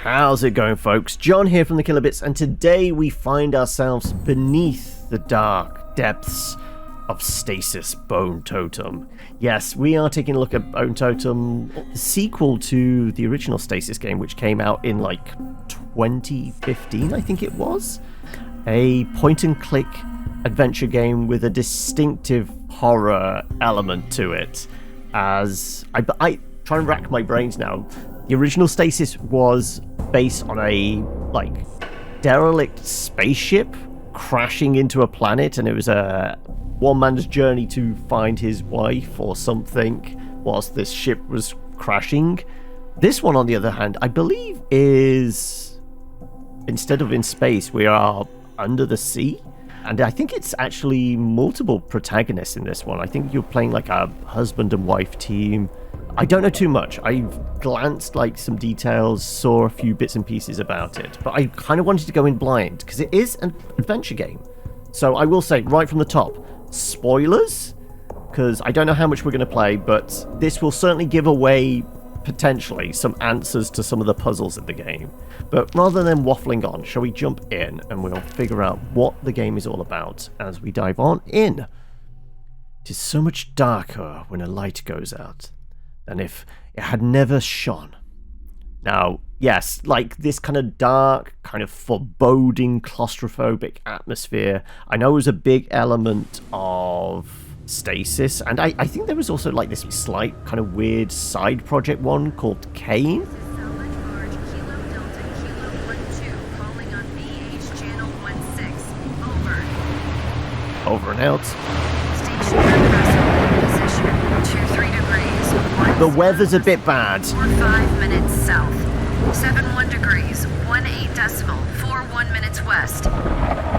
How's it going, folks? John here from the Killer Bits, and today we find ourselves beneath the dark depths of Stasis Bone Totem. Yes, we are taking a look at Bone Totem, the sequel to the original Stasis game, which came out in like 2015, I think it was. A point-and-click adventure game with a distinctive horror element to it. As I try and rack my brains now, the original Stasis was based on a derelict spaceship crashing into a planet, and it was a one man's journey to find his wife or something whilst this ship was crashing. This one, on the other hand, I believe is, instead of in space, we are under the sea. And I think it's actually multiple protagonists in this one. I think you're playing like a husband and wife team. I don't know too much. I've glanced some details, saw a few bits and pieces about it, but I kind of wanted to go in blind because it is an adventure game. So I will say right from the top, spoilers, because I don't know how much we're going to play, but this will certainly give away potentially some answers to some of the puzzles in the game. But rather than waffling on, shall we jump in and we'll figure out what the game is all about as we dive on in. It is so much darker when a light goes out than if it had never shone. Now, yes, this kind of dark, kind of foreboding, claustrophobic atmosphere, I know it was a big element of Stasis, and I think there was also this slight kind of weird side project one called Cayne. Over and out. The weather's a bit bad. 5 minutes south, 71 degrees, 18 decimal, 41 minutes west.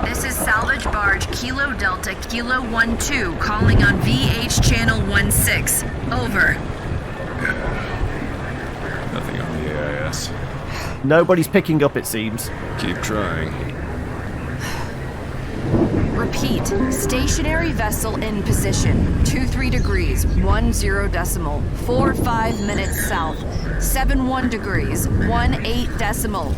This is salvage barge Kilo Delta Kilo 12 calling on VH channel 16. Over. Nothing on the AIS. Nobody's picking up, it seems. Keep trying. Repeat, stationary vessel in position, 23 degrees, 10 decimal, 45 minutes south, 71 degrees, 18 decimal.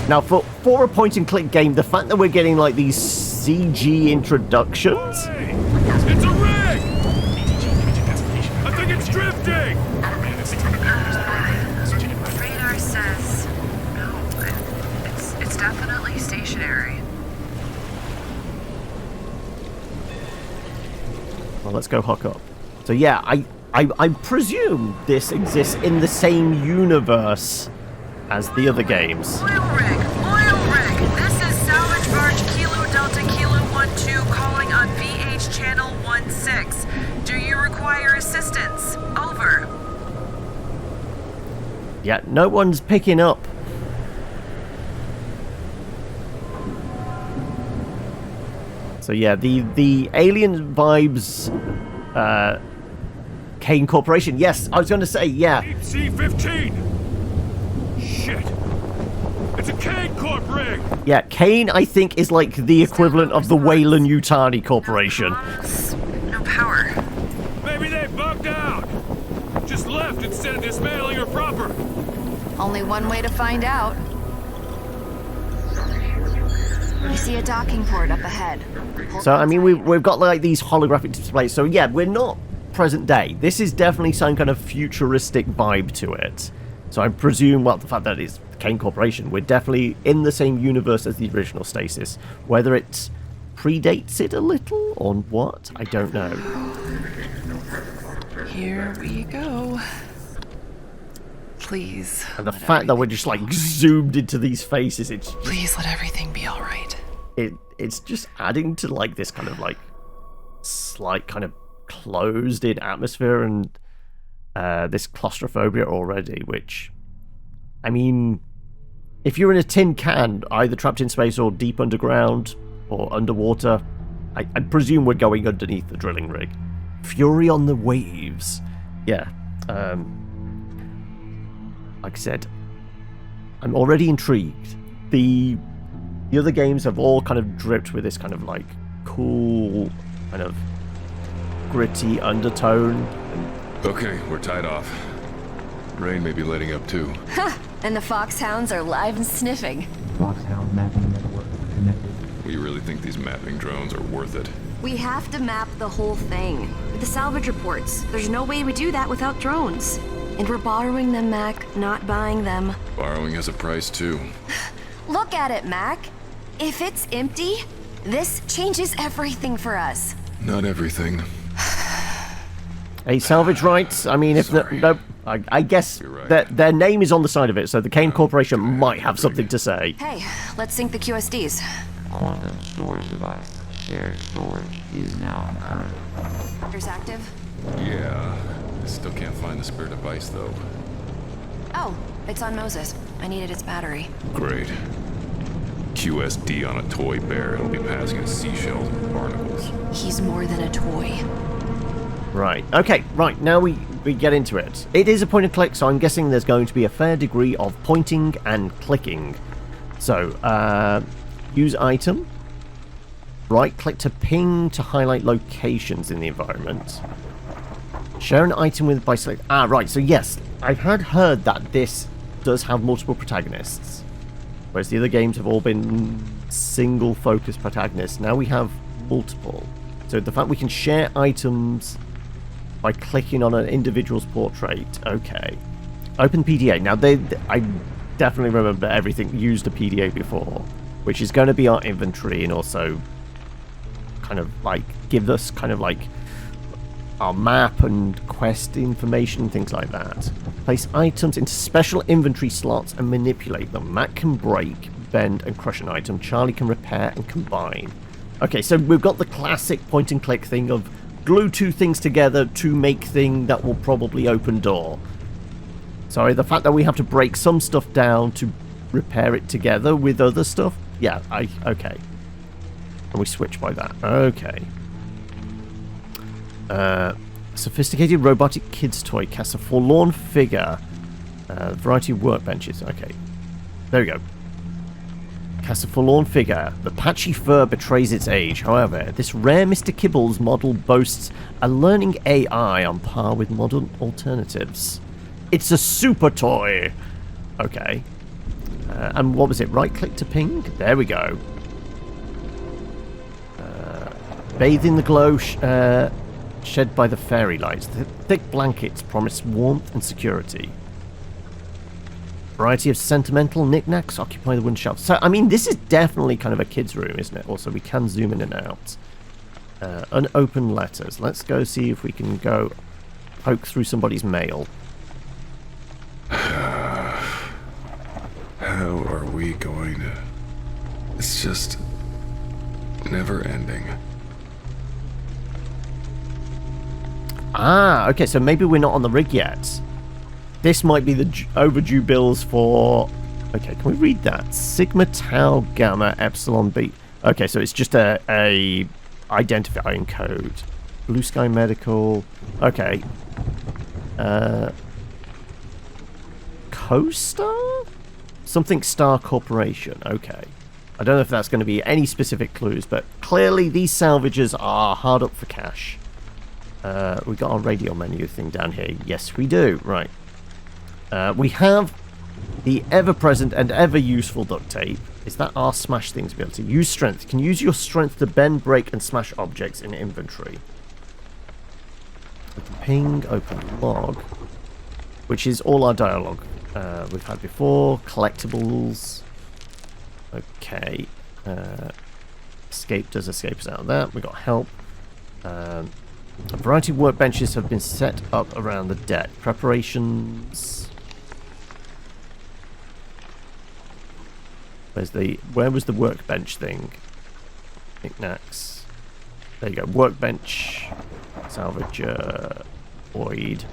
Now, for a point-and-click game, the fact that we're getting these CG introductions... Hey, it's a rig! I think it's drifting! Radar says no. It's definitely stationary. Well, let's go hook up. So yeah, I presume this exists in the same universe as the other games. Oil rig! This is salvage barge Kilo Delta Kilo 12 calling on VH channel 16. Do you require assistance? Over. Yeah, no one's picking up. So yeah, the alien vibes, Cayne Corporation. Yes, I was going to say, yeah. C-15! Shit! It's a Cayne Corp rig! Yeah, Cayne, I think, is the equivalent of the Weyland-Yutani Corporation. No power. Maybe they bugged out! Just left instead of dismantling her proper! Only one way to find out. I see a docking port up ahead. So, I mean, we've got these holographic displays. So, yeah, we're not present day. This is definitely some kind of futuristic vibe to it. So I presume, well, the fact that it's Cayne Corporation, we're definitely in the same universe as the original Stasis. Whether it predates it a little or what, I don't know. Here we go. Please. And the fact that we're just zoomed into these faces, it's just, please let everything be all right. it's just adding to this kind of slight kind of closed in atmosphere and this claustrophobia already, which, I mean, if you're in a tin can, either trapped in space or deep underground or underwater, I presume we're going underneath the drilling rig. Fury on the waves. Yeah. Like I said, I'm already intrigued. The other games have all kind of dripped with this kind of cool, kind of gritty undertone. And Okay, we're tied off. Rain may be letting up too. And the foxhounds are live and sniffing. Foxhound mapping network connected. We really think these mapping drones are worth it. We have to map the whole thing. With the salvage reports, there's no way we do that without drones. And we're borrowing them, Mac, not buying them. Borrowing has a price too. Look at it, Mac. If it's empty, this changes everything for us. Not everything. Hey, salvage rights. I mean, if I guess You're right. that their name is on the side of it, so the Cayne Corporation might have something to say. Hey, let's sync the QSDs. Quantum storage device. Shared storage is now current. Here's active. Yeah. I still can't find the spare device though. Oh, it's on Moses. I needed its battery. Great. QSD on a toy bear. It'll be passing as seashells and barnacles. He's more than a toy. Right. Okay. Right. Now we get into it. It is a point and click, so I'm guessing there's going to be a fair degree of pointing and clicking. So, use item. Right click to ping to highlight locations in the environment. Share an item with by select. Ah, right. So yes, I've heard that this does have multiple protagonists, whereas the other games have all been single focus protagonists. Now we have multiple. So the fact we can share items by clicking on an individual's portrait. Okay. Open PDA. Now I definitely remember everything used a PDA before, which is going to be our inventory and also kind of like give us kind of like our map and quest information, things like that. Place items into special inventory slots and manipulate them. Mac can break, bend, and crush an item. Charlie can repair and combine. Okay, so we've got the classic point and click thing of glue two things together to make thing that will probably open door. Sorry, the fact that we have to break some stuff down to repair it together with other stuff. Yeah, okay. And we switch by that. Okay. Sophisticated robotic kids toy casts a forlorn figure. Variety of workbenches. Okay. There we go. Casts a forlorn figure. The patchy fur betrays its age. However, this rare Mr. Kibbles model boasts a learning AI on par with modern alternatives. It's a super toy. Okay. And what was it? Right click to ping? There we go. Bathe in the glow shed by the fairy lights. The thick blankets promise warmth and security. Variety of sentimental knickknacks occupy the wooden shelf. So, I mean, this is definitely kind of a kid's room, isn't it? Also, we can zoom in and out. Unopened letters. Let's go see if we can go poke through somebody's mail. How are we going to... It's just... never ending. Ah, okay, so maybe we're not on the rig yet. This might be the overdue bills for... Okay, can we read that? Sigma Tau Gamma Epsilon B. Okay, so it's just a identifying code. Blue Sky Medical. Okay. CoStar? Something Star Corporation. Okay. I don't know if that's going to be any specific clues, but clearly these salvagers are hard up for cash. We got our radio menu thing down here. Yes, we do. Right. We have the ever-present and ever-useful duct tape. Is that our smash thing's ability? Use strength. Can use your strength to bend, break, and smash objects in inventory. Open ping, open log, which is all our dialogue we've had before. Collectibles. Okay. Escape does escape us out of that. We got help. A variety of workbenches have been set up around the deck. Preparations. Where was the workbench thing? Knickknacks. There you go. Workbench. Salvage. Void.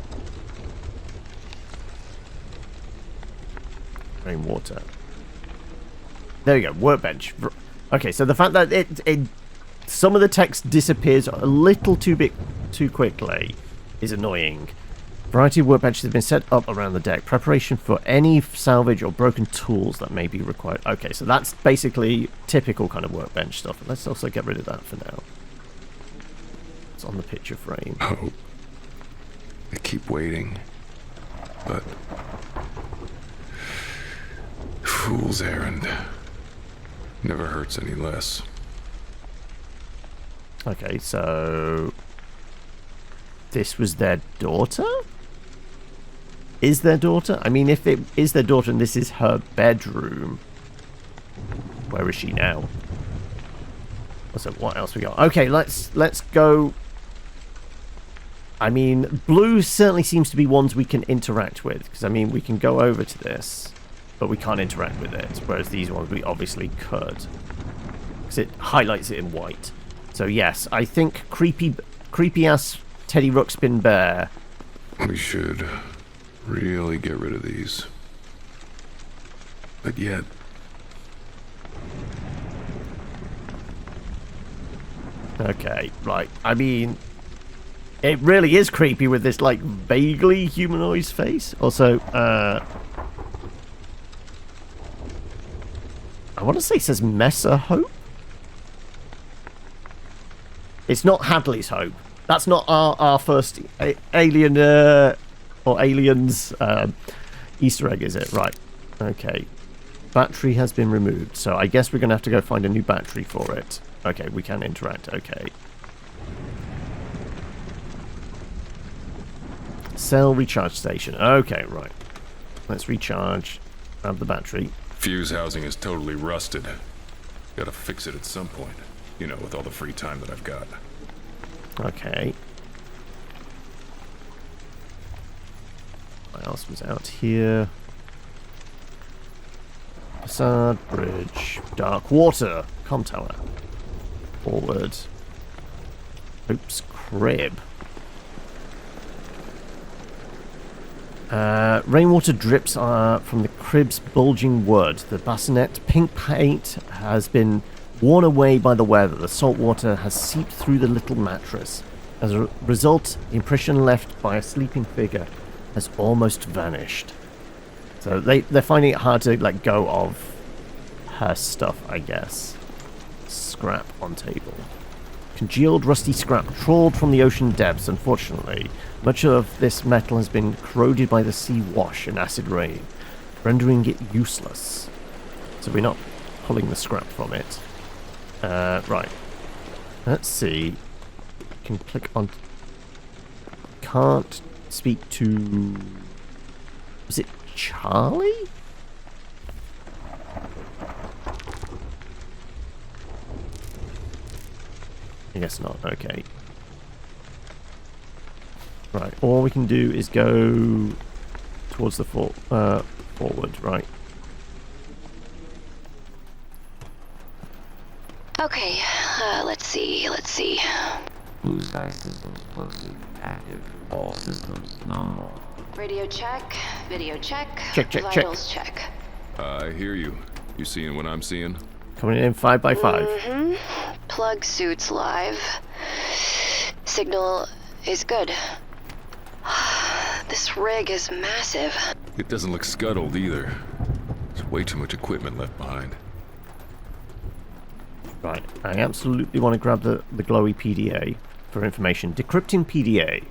Rainwater. There you go. Workbench. Okay, so the fact that it some of the text disappears a little too quickly is annoying. Variety of workbenches have been set up around the deck. Preparation for any salvage or broken tools that may be required. Okay, so that's basically typical kind of workbench stuff. Let's also get rid of that for now. It's on the picture frame. Oh. I keep waiting, but fool's errand never hurts any less. Okay, so this was their daughter? Is their daughter? I mean, if it is their daughter and this is her bedroom, where is she now? So what else we got? Okay, let's go. I mean, blue certainly seems to be ones we can interact with, because I mean we can go over to this, but we can't interact with it, whereas these ones we obviously could, because it highlights it in white. So yes, I think creepy ass Teddy Ruxpin bear. We should really get rid of these, but yet Okay, right. I mean, it really is creepy with this, like, vaguely humanoid face. Also, I want to say it says Messer Hope. It's not Hadley's Hope. That's not our first alien, or aliens, Easter egg, is it? Right. Okay. Battery has been removed, so I guess we're going to have to go find a new battery for it. Okay, we can interact. Okay. Cell recharge station. Okay, right. Let's recharge. Grab the battery. fuse housing is totally rusted. Gotta fix it at some point. You know, with all the free time that I've got. Okay. What else was out here? Facade, bridge, dark water, comm tower. Forward. Oops, crib. Rainwater drips from the crib's bulging wood. The bassinet pink paint has been worn away by the weather. The salt water has seeped through the little mattress. As a result, the impression left by a sleeping figure has almost vanished. So they're finding it hard to let go of her stuff, I guess. Scrap on table. Congealed rusty scrap trawled from the ocean depths, unfortunately. Much of this metal has been corroded by the sea wash and acid rain, rendering it useless. So we're not pulling the scrap from it. Right. Let's see. Can click on... Can't speak to... Was it Charlie? I guess not. Okay. Right. All we can do is go towards the forward. Right. Okay, let's see. Blue sky systems closely active. All systems nominal. Radio check, video check, Check. vitals check. I hear you. You seeing what I'm seeing? Coming in 5 by 5. Mm-hmm. Plug suits live. Signal is good. This rig is massive. It doesn't look scuttled either. There's way too much equipment left behind. Right. I absolutely want to grab the glowy PDA for information. Decrypting PDA.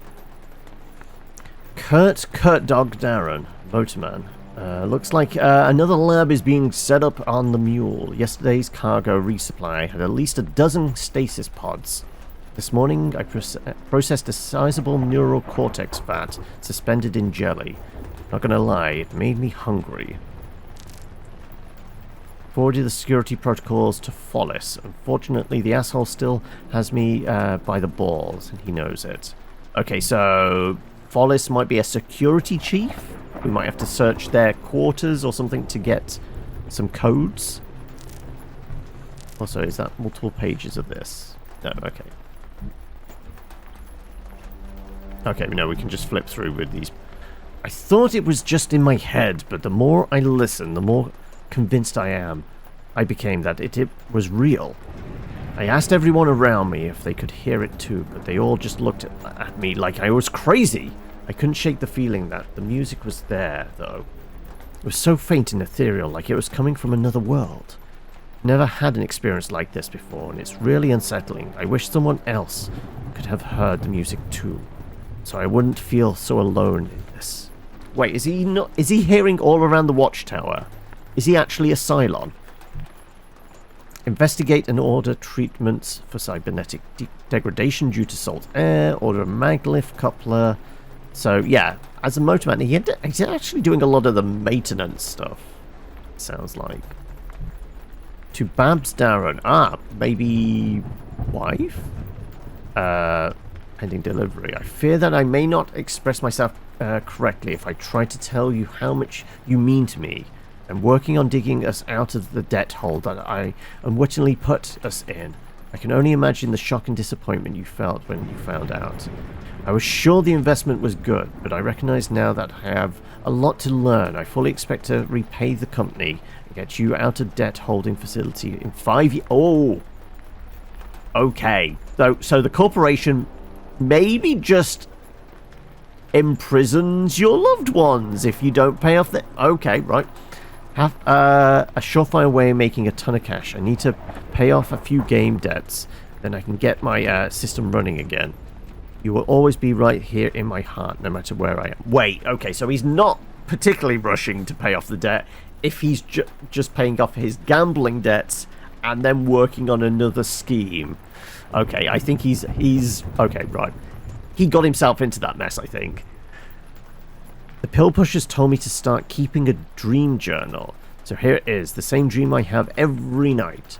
Kurt Dog Darren, Motorman. Looks like another lab is being set up on the Mule. Yesterday's cargo resupply had at least a dozen stasis pods. This morning I processed a sizable neural cortex vat suspended in jelly. Not gonna lie, it made me hungry. Forwarded the security protocols to Follis. Unfortunately, the asshole still has me by the balls, and he knows it. Okay, so Follis might be a security chief. We might have to search their quarters or something to get some codes. Also, is that multiple pages of this? No, okay. Okay, no, we can just flip through with these. I thought it was just in my head, but the more I listen, the more convinced I became that it was real. I asked everyone around me if they could hear it too, but they all just looked at me like I was crazy. I couldn't shake the feeling that the music was there, though. It was so faint and ethereal, like it was coming from another world. Never had an experience like this before, and it's really unsettling. I wish someone else could have heard the music too. so I wouldn't feel so alone in this. Wait, is he not? Is he hearing all around the watchtower? Is he actually a Cylon? Investigate and order treatments for cybernetic degradation due to salt air. Order a maglev coupler. So yeah, as a motorman, he's actually doing a lot of the maintenance stuff. Sounds like. To Babs Darren. Ah, maybe wife? Pending delivery. I fear that I may not express myself correctly if I try to tell you how much you mean to me. I'm working on digging us out of the debt hole that I unwittingly put us in. I can only imagine the shock and disappointment you felt when you found out. I was sure the investment was good, but I recognize now that I have a lot to learn. I fully expect to repay the company and get you out of debt holding facility in 5 years. Oh! Okay. So the corporation maybe just imprisons your loved ones if you don't pay off the... Okay, right. Have a surefire way of making a ton of cash. I need to pay off a few game debts, then I can get my system running again. You will always be right here in my heart, no matter where I am. Wait, okay, so he's not particularly rushing to pay off the debt if he's just paying off his gambling debts and then working on another scheme. Okay, I think he's okay, right. He got himself into that mess, I think. The pill pushers told me to start keeping a dream journal. So here it is, the same dream I have every night.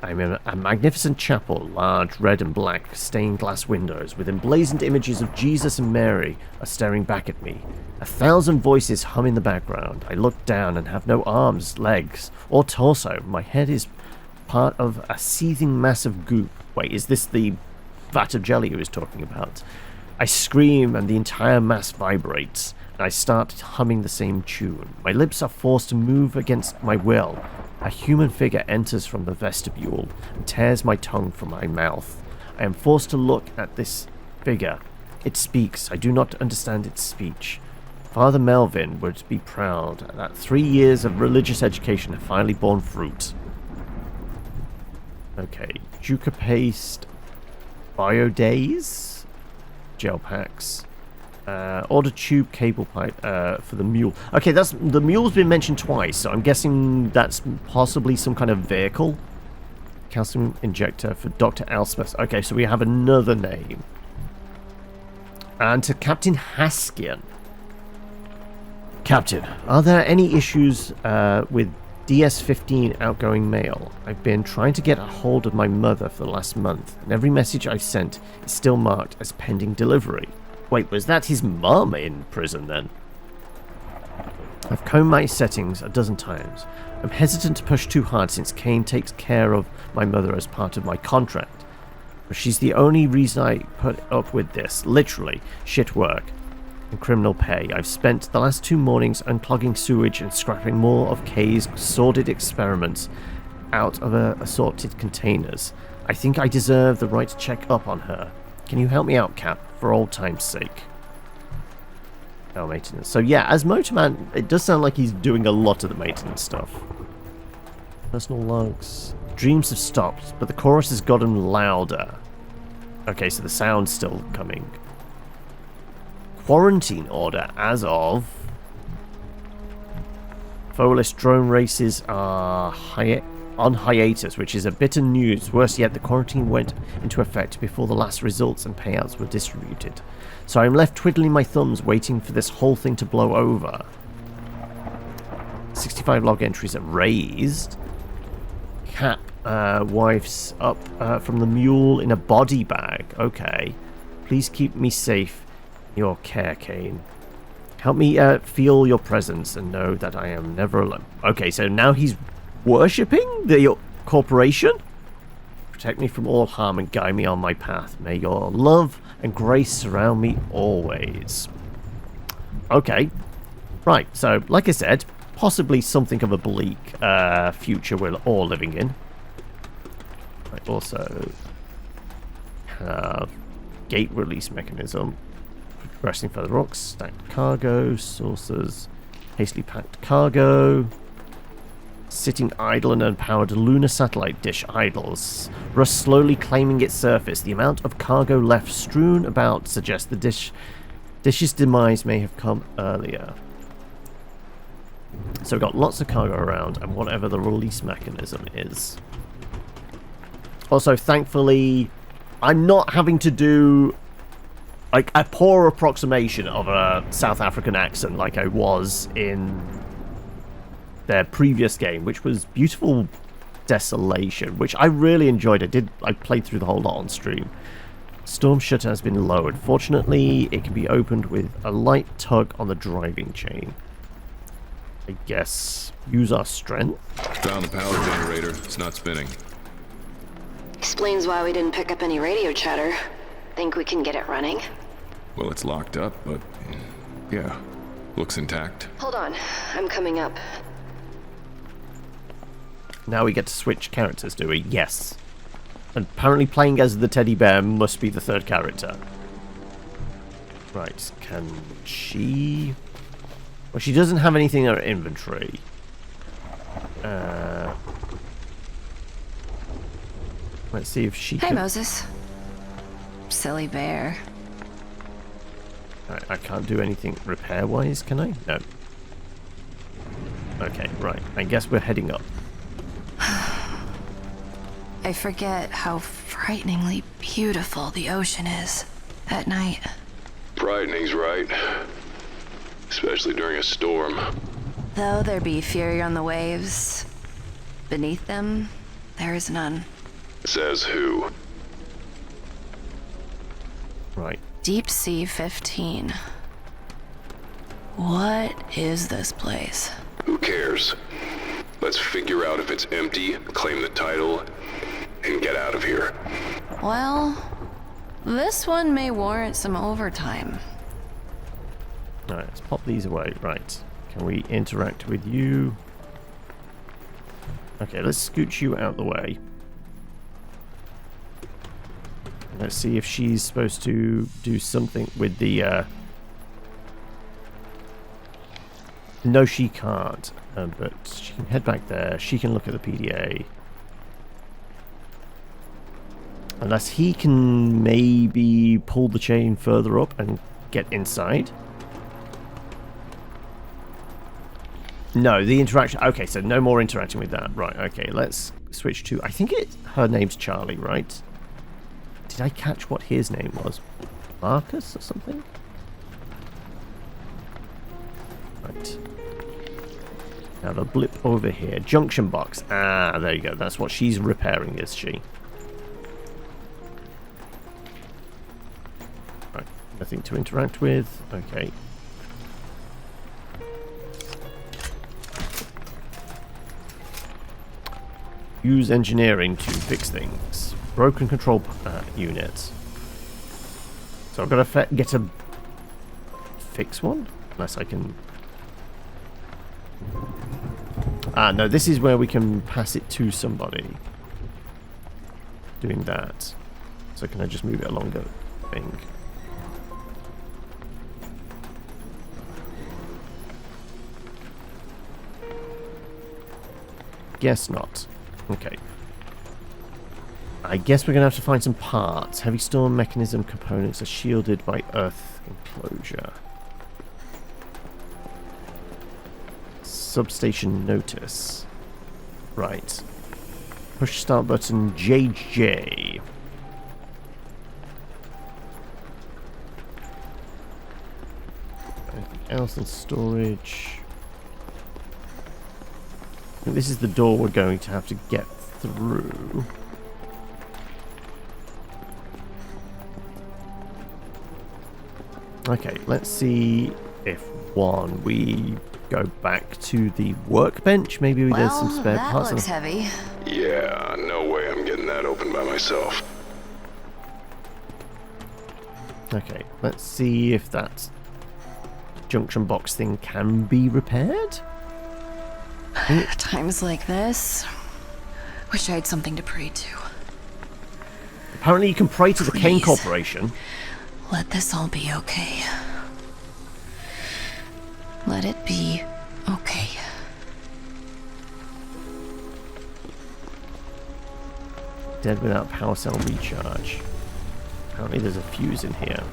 I'm in a magnificent chapel, large red and black stained glass windows with emblazoned images of Jesus and Mary are staring back at me. 1,000 voices hum in the background. I look down and have no arms, legs, or torso. My head is part of a seething mass of goop. Wait, is this the vat of jelly he was talking about? I scream and the entire mass vibrates. I start humming the same tune. My lips are forced to move against my will. A human figure enters from the vestibule and tears my tongue from my mouth. I am forced to look at this figure. It speaks. I do not understand its speech. Father Melvin would be proud that 3 years of religious education have finally borne fruit. Okay, Juca paste, Biodays, gel packs. Order tube cable pipe for the mule. Okay, the mule's been mentioned twice, so I'm guessing that's possibly some kind of vehicle. Calcium injector for Dr. Elspeth. Okay, so we have another name. And to Captain Haskian. Captain, are there any issues with DS-15 outgoing mail? I've been trying to get a hold of my mother for the last month, and every message I've sent is still marked as pending delivery. Wait, was that his mum in prison then? I've combed my settings a dozen times. I'm hesitant to push too hard since Cayne takes care of my mother as part of my contract. But she's the only reason I put up with this. Literally, shit work and criminal pay. I've spent the last 2 mornings unclogging sewage and scrapping more of Kay's sordid experiments out of assorted containers. I think I deserve the right to check up on her. Can you help me out, Cap, for old time's sake? Oh, maintenance. So yeah, as Motorman, it does sound like he's doing a lot of the maintenance stuff. Personal logs. Dreams have stopped, but the chorus has gotten louder. Okay, so the sound's still coming. Quarantine order as of... Foalist drone races are on hiatus, which is a bit of news. Worse yet, the quarantine went into effect before the last results and payouts were distributed. So I'm left twiddling my thumbs waiting for this whole thing to blow over. 65 log entries are raised. Cap wife's up from the mule in a body bag. Okay. Please keep me safe in your care, Cayne. Help me feel your presence and know that I am never alone. Okay, so now he's worshipping the corporation? Protect me from all harm and guide me on my path. May your love and grace surround me always. Okay. Right, so like I said, possibly something of a bleak future we're all living in. I also have gate release mechanism. Progressing further up, stacked cargo, saucers, hastily packed cargo. Sitting idle and unpowered lunar satellite dish idles. Rust slowly claiming its surface. The amount of cargo left strewn about suggests the dish Dish's demise may have come earlier. So we've got lots of cargo around, and whatever the release mechanism is. Also, thankfully, I'm not having to do like a poor approximation of a South African accent like I was in their previous game, which was Beautiful Desolation, which I really enjoyed. I played through the whole lot on stream. Storm shutter has been lowered. Fortunately, it can be opened with a light tug on the driving chain. I guess use our strength. Found the power generator. It's not spinning. Explains why we didn't pick up any radio chatter. Think we can get it running? Well, it's locked up, but yeah, looks intact. Hold on, I'm coming up. Now we get to switch characters, do we? Yes. And apparently playing as the teddy bear must be the third character. Right, can she... Well, she doesn't have anything in her inventory. Let's see if she Hey, can... Moses. Silly bear. I can't do anything repair-wise, can I? No. Okay, right. I guess we're heading up. I forget how frighteningly beautiful the ocean is at night. Frightening's right. Especially during a storm. Though there be fury on the waves, beneath them, there is none. Says who? Right. Deep Sea 15. What is this place? Who cares? Let's figure out if it's empty, claim the title, and get out of here. Well, this one may warrant some overtime. Alright, let's pop these away. Right. Can we interact with you? Okay, let's scooch you out the way. Let's see if she's supposed to do something with the... No, she can't. But she can head back there. She can look at the PDA. Unless he can maybe pull the chain further up and get inside. No, the interaction... Okay, so no more interacting with that. Right, okay, let's switch to... I think her name's Charlie, right? Did I catch what his name was? Marcus or something? Right. Now the blip over here. Junction box. Ah, there you go. That's what she's repairing, is she? Right. Nothing to interact with. Okay. Use engineering to fix things. Broken control unit. So I've got to get a fix one? Unless I can... Ah, no, this is where we can pass it to somebody. Doing that. So can I just move it along the thing? Guess not. Okay. I guess we're going to have to find some parts. Heavy storm mechanism components are shielded by earth enclosure. Substation notice. Right. Push start button JJ. Anything else in storage? I think this is the door we're going to have to get through. Okay, let's see if we go back to the workbench. Maybe there's some spare parts. That looks heavy. Yeah, no way I'm getting that open by myself. Okay, let's see if that junction box thing can be repaired. Times like this, wish I had something to pray to. Apparently you can pray to the Cayne Please. Corporation. Let this all be okay. Let it be okay. Dead without power cell recharge. Apparently there's a fuse in here.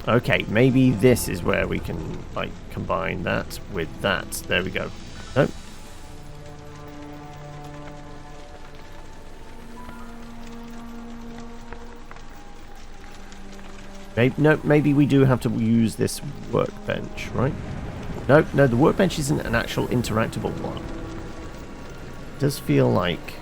Okay, maybe this is where we can, like, combine that with that. There we go. Nope. Maybe we do have to use this workbench, right? No, the workbench isn't an actual interactable one. It does feel like...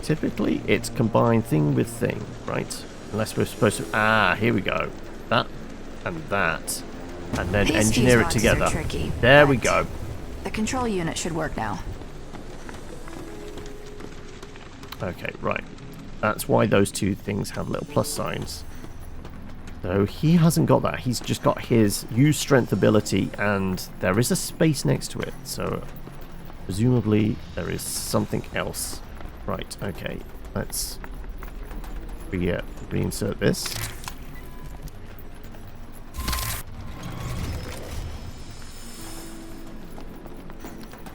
Typically, it's combined thing with thing, right? Unless we're supposed to... Ah, here we go. That and that. And then These engineer it boxes together. are tricky, There we but go. The control unit should work now. Okay, right. That's why those two things have little plus signs. So he hasn't got that. He's just got his use strength ability, and there is a space next to it. So presumably there is something else. Right, okay. Let's reinsert this.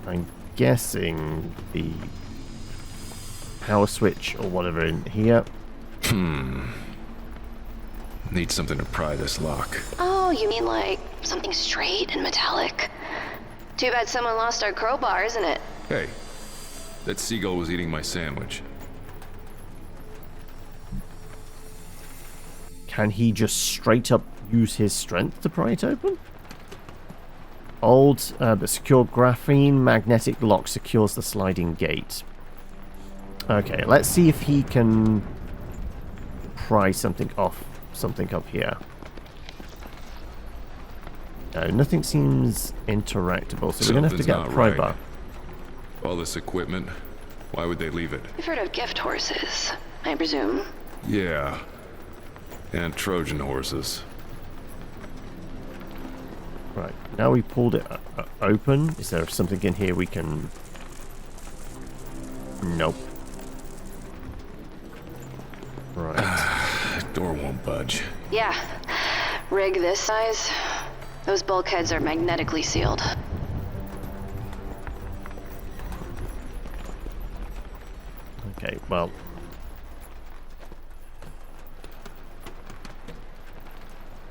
I'm guessing the power switch or whatever in here. Need something to pry this lock. Oh, you mean like something straight and metallic? Too bad someone lost our crowbar, isn't it? Hey, that seagull was eating my sandwich. Can he just straight up use his strength to pry it open? Old but secure graphene magnetic lock secures the sliding gate. Okay, let's see if he can pry something off, something up here. No, nothing seems interactable, so we're going to have to get a pry bar. All this equipment, why would they leave it? You've heard of gift horses, I presume. Yeah, and Trojan horses. Right, now we pulled it open. Is there something in here we can... Nope. Right. Door won't budge. Yeah, rig this size, those bulkheads are magnetically sealed. Okay, well...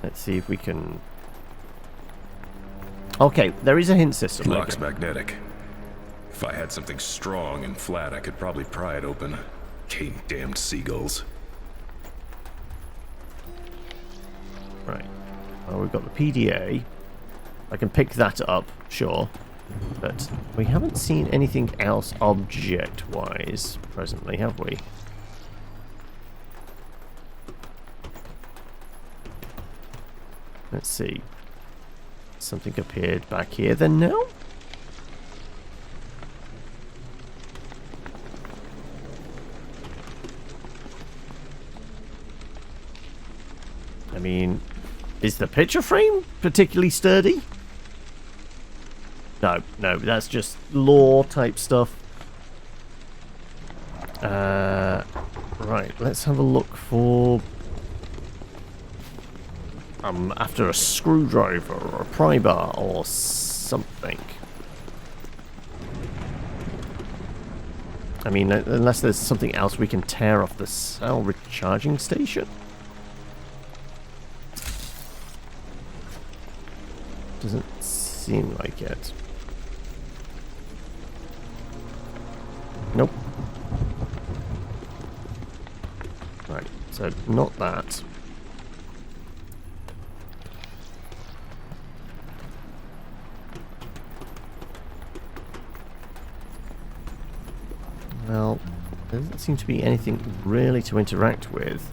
Let's see if we can... Okay, there is a hint system. Lock's magnetic. If I had something strong and flat, I could probably pry it open. Cayne damned seagulls. Right. Well, we've got the PDA. I can pick that up, sure. But we haven't seen anything else object-wise presently, have we? Let's see. Something appeared back here then now? I mean, is the picture frame particularly sturdy? No, that's just lore type stuff. Right, let's have a look for... after a screwdriver or a pry bar or something. I mean, unless there's something else we can tear off the cell recharging station. Doesn't seem like it. Nope. Right, so not that. Well, there doesn't seem to be anything really to interact with.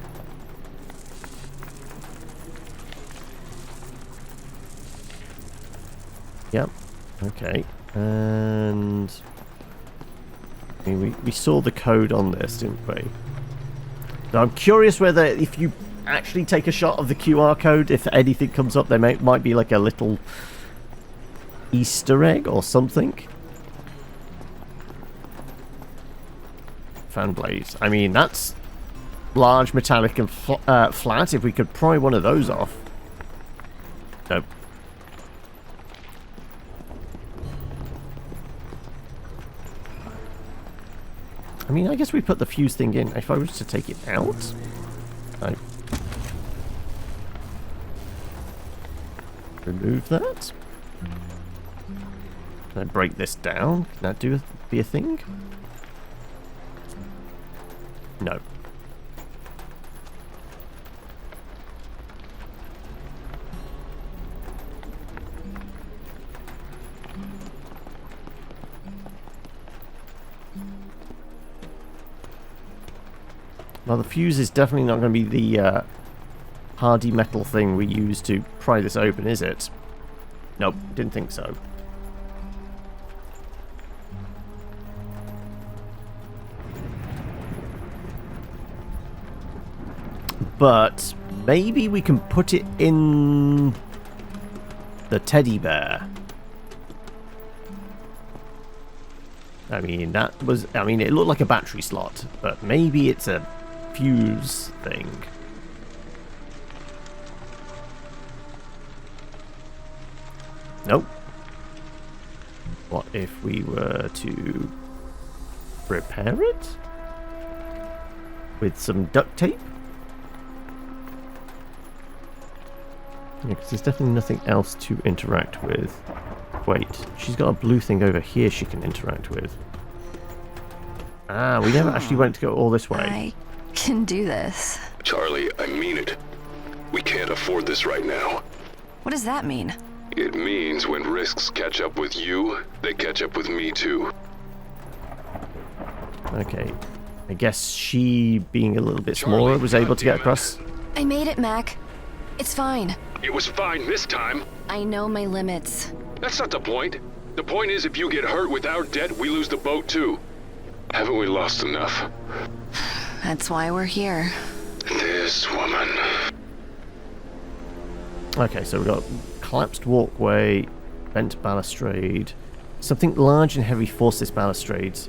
Yep. Okay. And I mean, we saw the code on this, didn't we? So I'm curious whether if you actually take a shot of the QR code, if anything comes up, there might be like a little Easter egg or something. Fan blades. I mean, that's large, metallic, and flat. If we could pry one of those off. Nope. mean, I guess we put the fuse thing in. If I was to take it out... I remove that. Can I break this down? Can that be a thing? No. Well, the fuse is definitely not going to be the hardy metal thing we use to pry this open, is it? Nope, didn't think so. But maybe we can put it in the teddy bear. I mean, it looked like a battery slot, but maybe it's a fuse thing. Nope. What if we were to repair it with some duct tape? Yeah, because there's definitely nothing else to interact with. Wait, she's got a blue thing over here she can interact with. Ah, we never actually went to go all this way. I can do this. Charlie, I mean it. We can't afford this right now. What does that mean? It means when risks catch up with you, they catch up with me too. Okay. I guess she, being a little bit smaller, was able to get across. I made it, Mac. It's fine. It was fine this time. I know my limits. That's not the point. The point is if you get hurt with our debt, we lose the boat too. Haven't we lost enough? That's why we're here. This woman. Okay, so we've got collapsed walkway, bent balustrade. Something large and heavy forced this balustrade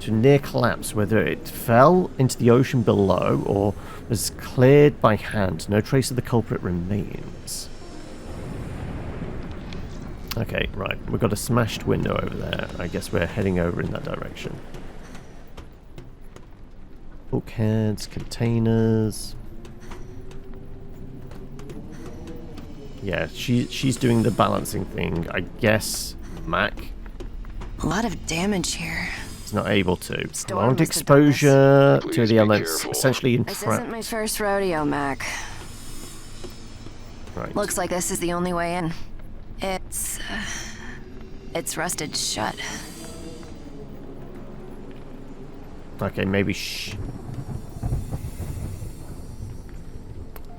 to near collapse, whether it fell into the ocean below or was cleared by hand. No trace of the culprit remains. Okay, right. We've got a smashed window over there. I guess we're heading over in that direction. Bulkheads, containers. Yeah, she's doing the balancing thing. I guess Mac A lot of damage here. is not able to. Storm Prolonged must have exposure done this. to Please the be elements, careful. essentially This isn't my entrapped. first rodeo, Mac. Right. Looks like this is the only way in. It's rusted shut. Okay, maybe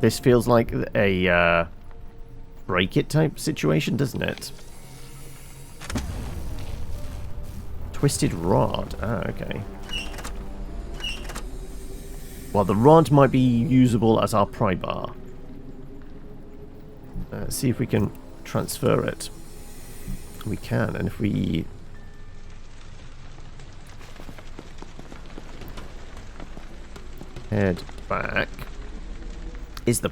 this feels like a break it type situation, doesn't it? Twisted rod. Ah, okay. Well, the rod might be usable as our pry bar. Let's see if we can transfer it. We can, and if we head back, is the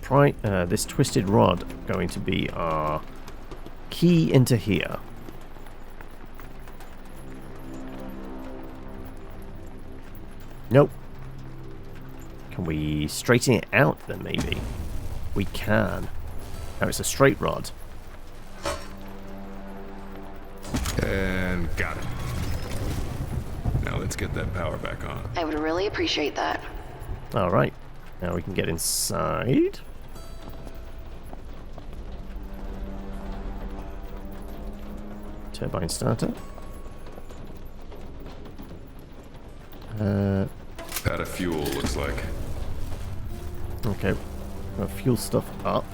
this twisted rod going to be our key into here? Nope. Can we straighten it out then, maybe? We can. Now it's a straight rod. And got it. Now let's get that power back on. I would really appreciate that. Alright. Now we can get inside. Turbine starter. Out of fuel, looks like. Okay. We'll fuel stuff up.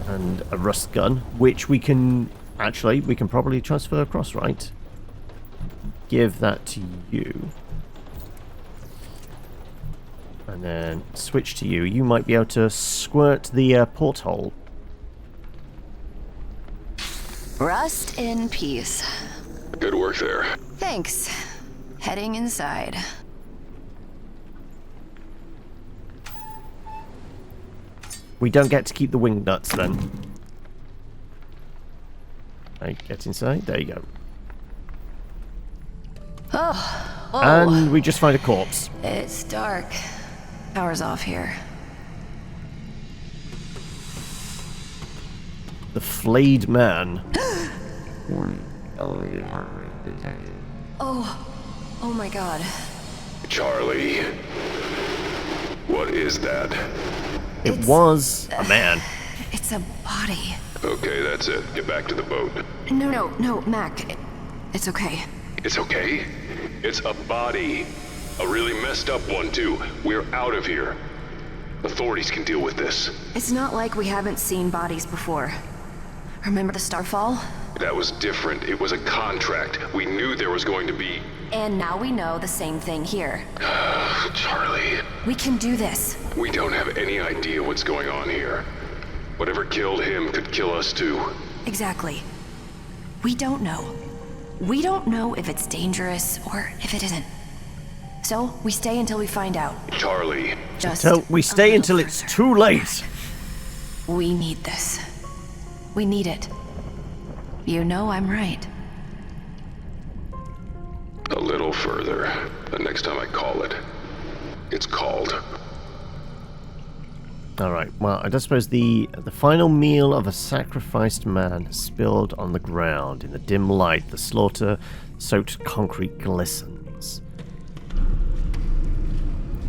And a rust gun, which we can probably transfer across, right? Give that to you. And then switch to you. You might be able to squirt the porthole. Rust in peace. Good work there. Thanks. Heading inside. We don't get to keep the wing nuts then. Right, get inside. There you go. Oh. Whoa. And we just find a corpse. It's dark. Power's off here. The flayed man. Warning. Elevated heart rate detected. Oh my god. Charlie. What is that? It was a man. It's a body. Okay, that's it. Get back to the boat. No, Mac. It's okay. It's okay? It's a body. A really messed up one, too. We're out of here. Authorities can deal with this. It's not like we haven't seen bodies before. Remember the Starfall? That was different. It was a contract. We knew there was going to be... And now we know the same thing here. Charlie. We can do this. We don't have any idea what's going on here. Whatever killed him could kill us too. Exactly. We don't know. We don't know if it's dangerous or if it isn't. So, we stay until we find out. Charlie. Just So we a stay little until it's further. too late. We need this. We need it. You know I'm right. A little further. The next time I call it. It's called. Alright, well, I don't suppose the final meal of a sacrificed man spilled on the ground. In the dim light, the slaughter-soaked concrete glistens.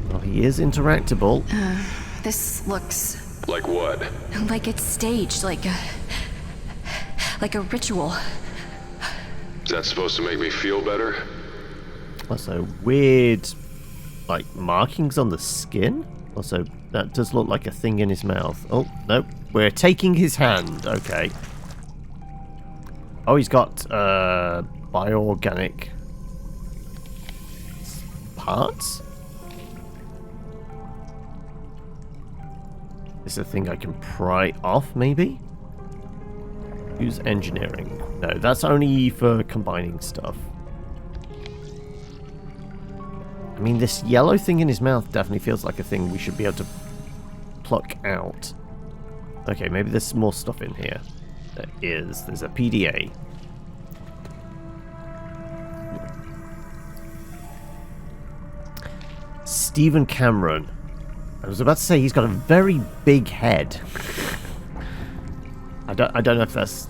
Well, he is interactable. This looks Like what? like it's staged, like a ritual. Is that supposed to make me feel better? Also, weird, like, markings on the skin. Also, that does look like a thing in his mouth. Oh, no. We're taking his hand. Okay. Oh, he's got, bioorganic parts? Is this a thing I can pry off, maybe? Use engineering. No, that's only for combining stuff. I mean, this yellow thing in his mouth definitely feels like a thing we should be able to pluck out. Okay, maybe there's more stuff in here. There is. There's a PDA. Stephen Cameron. I was about to say he's got a very big head. I don't know if that's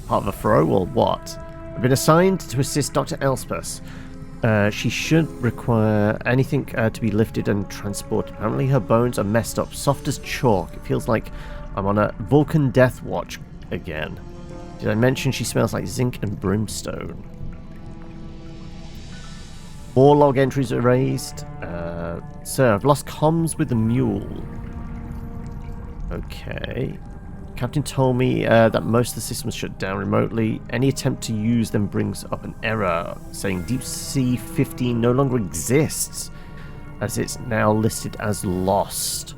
part of a throw or what. I've been assigned to assist Dr. Elspeth. She should require anything to be lifted and transported. Apparently her bones are messed up, soft as chalk. It feels like I'm on a Vulcan death watch again. Did I mention she smells like zinc and brimstone? 4 log entries erased. Sir, I've lost comms with the mule. Okay. Captain told me that most of the systems shut down remotely. Any attempt to use them brings up an error saying Deep Sea 15 no longer exists, as it's now listed as lost.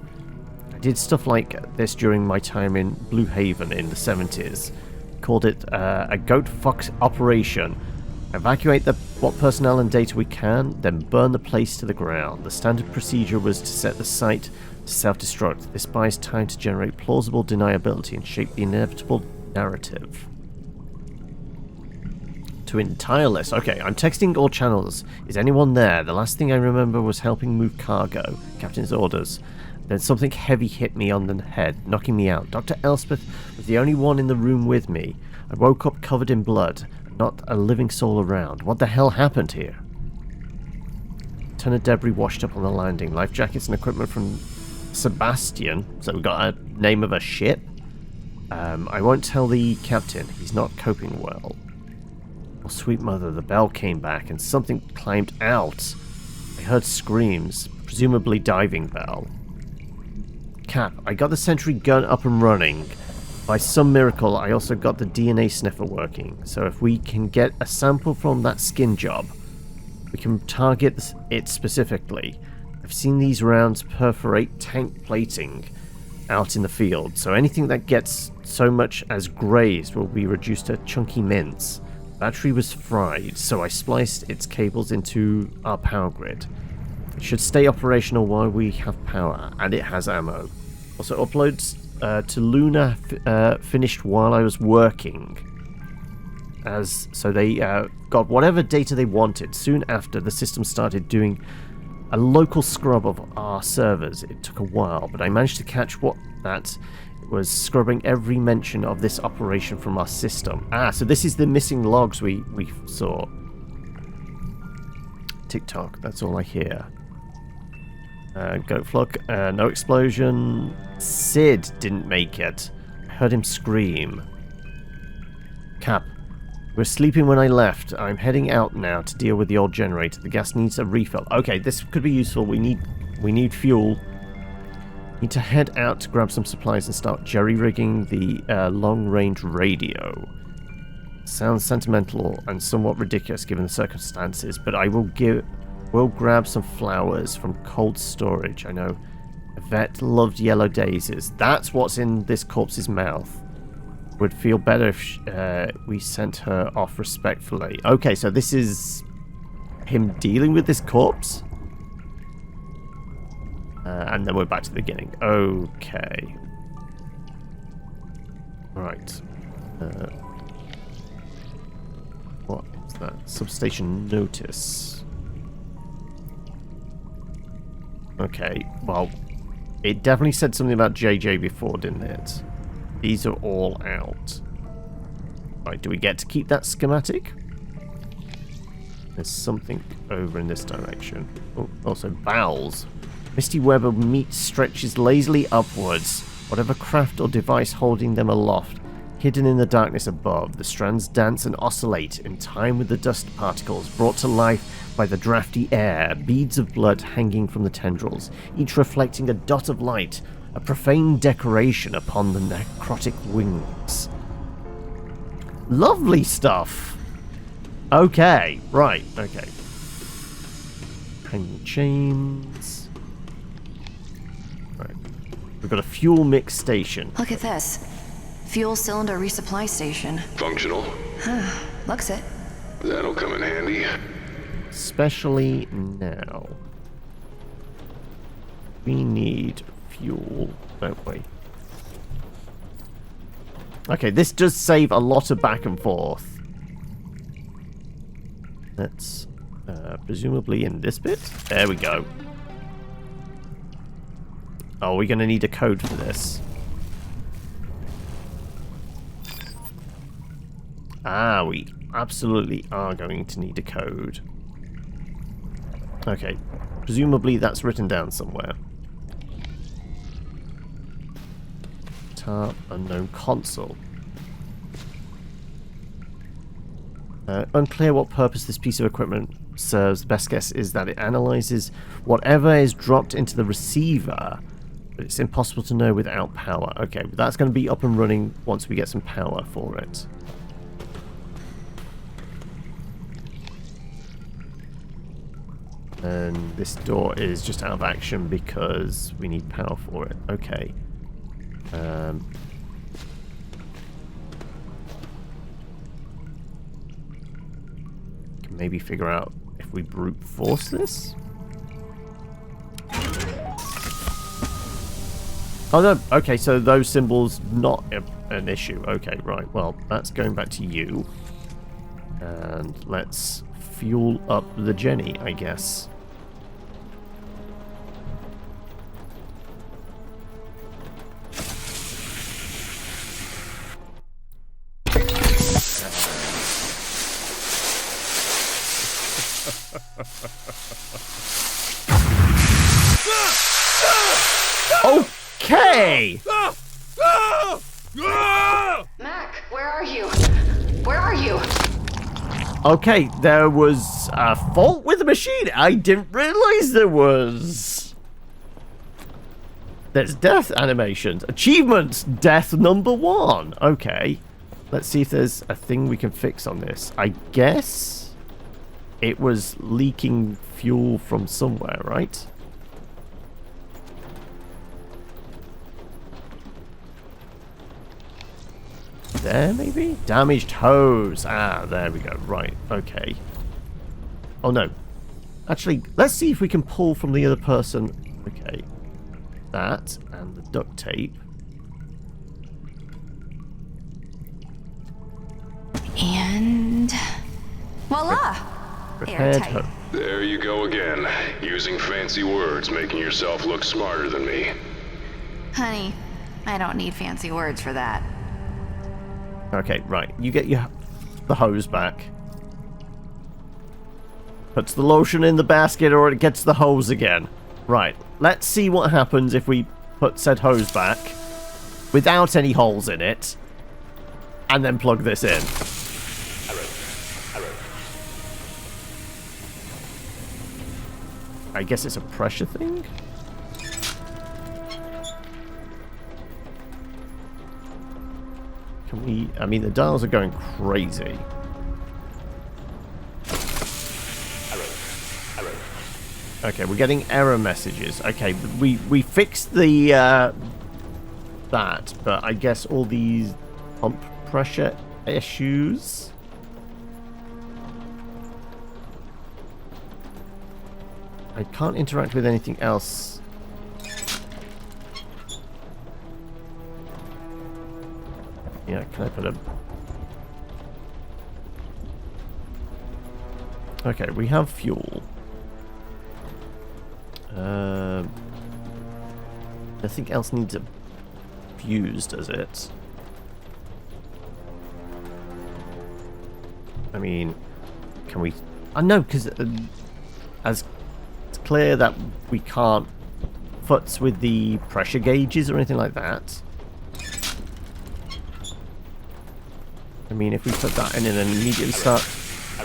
I did stuff like this during my time in Blue Haven in the 70s. Called it a goat fox operation. Evacuate what personnel and data we can, then burn the place to the ground. The standard procedure was to set the site to self-destruct. This buys time to generate plausible deniability and shape the inevitable narrative. To entire list. Okay, I'm texting all channels. Is anyone there? The last thing I remember was helping move cargo. Captain's orders. Then something heavy hit me on the head, knocking me out. Dr. Elspeth was the only one in the room with me. I woke up covered in blood. Not a living soul around. What the hell happened here? A ton of debris washed up on the landing. Life jackets and equipment from Sebastian. So we got a name of a ship. I won't tell the captain. He's not coping well. Oh, sweet mother, the bell came back and something climbed out. I heard screams. Presumably diving bell. Cap, I got the sentry gun up and running. By some miracle, I also got the DNA sniffer working, so if we can get a sample from that skin job, we can target it specifically. I've seen these rounds perforate tank plating out in the field, so anything that gets so much as grazed will be reduced to chunky mince. Battery was fried, so I spliced its cables into our power grid. It should stay operational while we have power, and it has ammo. Also uploads to Luna finished while I was working. so they got whatever data they wanted. Soon after, the system started doing a local scrub of our servers. It took a while, but I managed to catch what that was, scrubbing every mention of this operation from our system. So this is the missing logs we saw. Tick-tock, that's all I hear. Goat flock, no explosion. Sid didn't make it. I heard him scream. Cap, we're sleeping when I left. I'm heading out now to deal with the old generator. The gas needs a refill. Okay, this could be useful. We need fuel. Need to head out to grab some supplies and start jerry-rigging the long-range radio. Sounds sentimental and somewhat ridiculous given the circumstances, but I will grab some flowers from cold storage. I know Yvette loved yellow daisies. That's what's in this corpse's mouth. Would feel better if we sent her off respectfully. Okay, so this is him dealing with this corpse? And then we're back to the beginning. Okay. Right. What is that? Substation notice. Okay, well, it definitely said something about JJ before, didn't it? These are all out. Right, do we get to keep that schematic? There's something over in this direction. Oh, also bowels. Misty web of meat stretches lazily upwards. Whatever craft or device holding them aloft, hidden in the darkness above, the strands dance and oscillate in time with the dust particles brought to life by the drafty air, beads of blood hanging from the tendrils, each reflecting a dot of light, a profane decoration upon the necrotic wings. Lovely stuff! Okay, right, okay. Hanging chains. Right. We've got a fuel mix station. Look at this. Fuel cylinder resupply station. Functional? Looks it. That'll come in handy. Especially now. We need fuel, don't we? Okay, this does save a lot of back and forth. Let's presumably in this bit. There we go. Oh, we're going to need a code for this. We absolutely are going to need a code. Okay, presumably that's written down somewhere. Tab unknown console. Unclear what purpose this piece of equipment serves. The best guess is that it analyzes whatever is dropped into the receiver, but it's impossible to know without power. Okay, but that's going to be up and running once we get some power for it. And this door is just out of action because we need power for it. Okay. Can maybe figure out if we brute force this? Oh no, okay, so those symbols not an issue. Okay, right, well, that's going back to you. And let's fuel up the Jenny, I guess. Okay! Mac, where are you? Where are you? Okay, there was a fault with the machine. I didn't realize there was. There's death animations. Achievements, death number 1. Okay. Let's see if there's a thing we can fix on this. I guess it was leaking fuel from somewhere, right? There, maybe? Damaged hose. There we go. Right, okay. Oh, no. Actually, let's see if we can pull from the other person. Okay. That, and the duct tape. And And voila! Prepared Airtight. hope. There you go again, using fancy words, making yourself look smarter than me. Honey, I don't need fancy words for that. Okay, right. You get the hose back. Puts the lotion in the basket or it gets the hose again. Right. Let's see what happens if we put said hose back without any holes in it and then plug this in. I guess it's a pressure thing? Can we... I mean, the dials are going crazy. Okay, we're getting error messages. Okay, we fixed the... that, but I guess all these pump pressure issues... I can't interact with anything else. Yeah, can I put a... Okay, we have fuel. Nothing else needs a fuse, does it? I mean, can we... no, because as it's clear that we can't futz with the pressure gauges or anything like that. I mean, if we put that in and then immediately start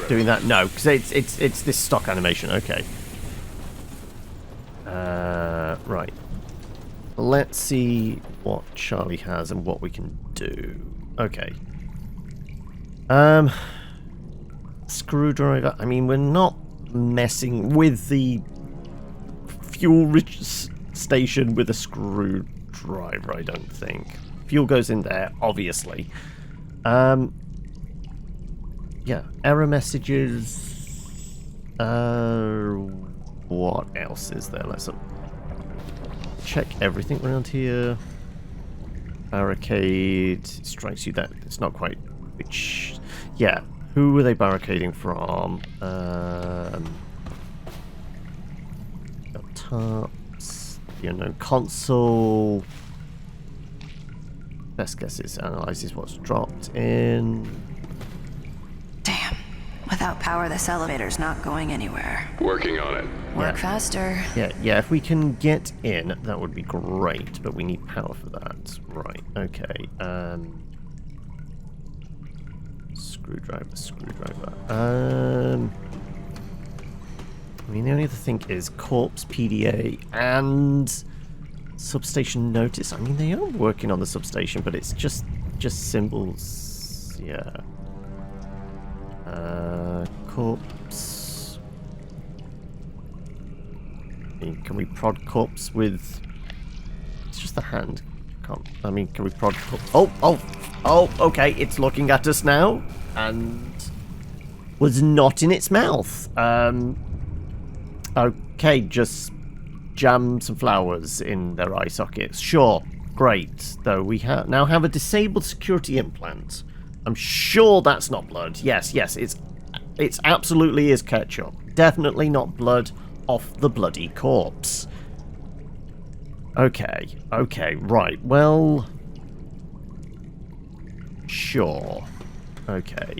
doing that, no, because it's this stock animation. Okay. Right. Let's see what Charlie has and what we can do. Okay. Screwdriver. I mean, we're not messing with the fuel-rich station with a screwdriver, I don't think. Fuel goes in there, obviously. Yeah, error messages. What else is there? Let's check everything around here. Barricade strikes you that it's not quite. Which, yeah, who were they barricading from? Tops, the unknown console. Best guess is analyzes what's dropped in. Damn. Without power, this elevator's not going anywhere. Working on it. Work faster. Yeah, if we can get in, that would be great, but we need power for that. Right, okay. Screwdriver. I mean, the only other thing is corpse, PDA, and substation notice. I mean, they are working on the substation, but it's just symbols. Yeah. Corpse. I mean, can we prod corpse with... It's just the hand. Can't... I mean, can we prod... Oh, okay, it's looking at us now. And... was not in its mouth. Okay, just jam some flowers in their eye sockets. Sure, great. Though we now have a disabled security implant. I'm sure that's not blood. Yes, it's absolutely is ketchup. Definitely not blood off the bloody corpse. Okay, right. Well, sure. Okay.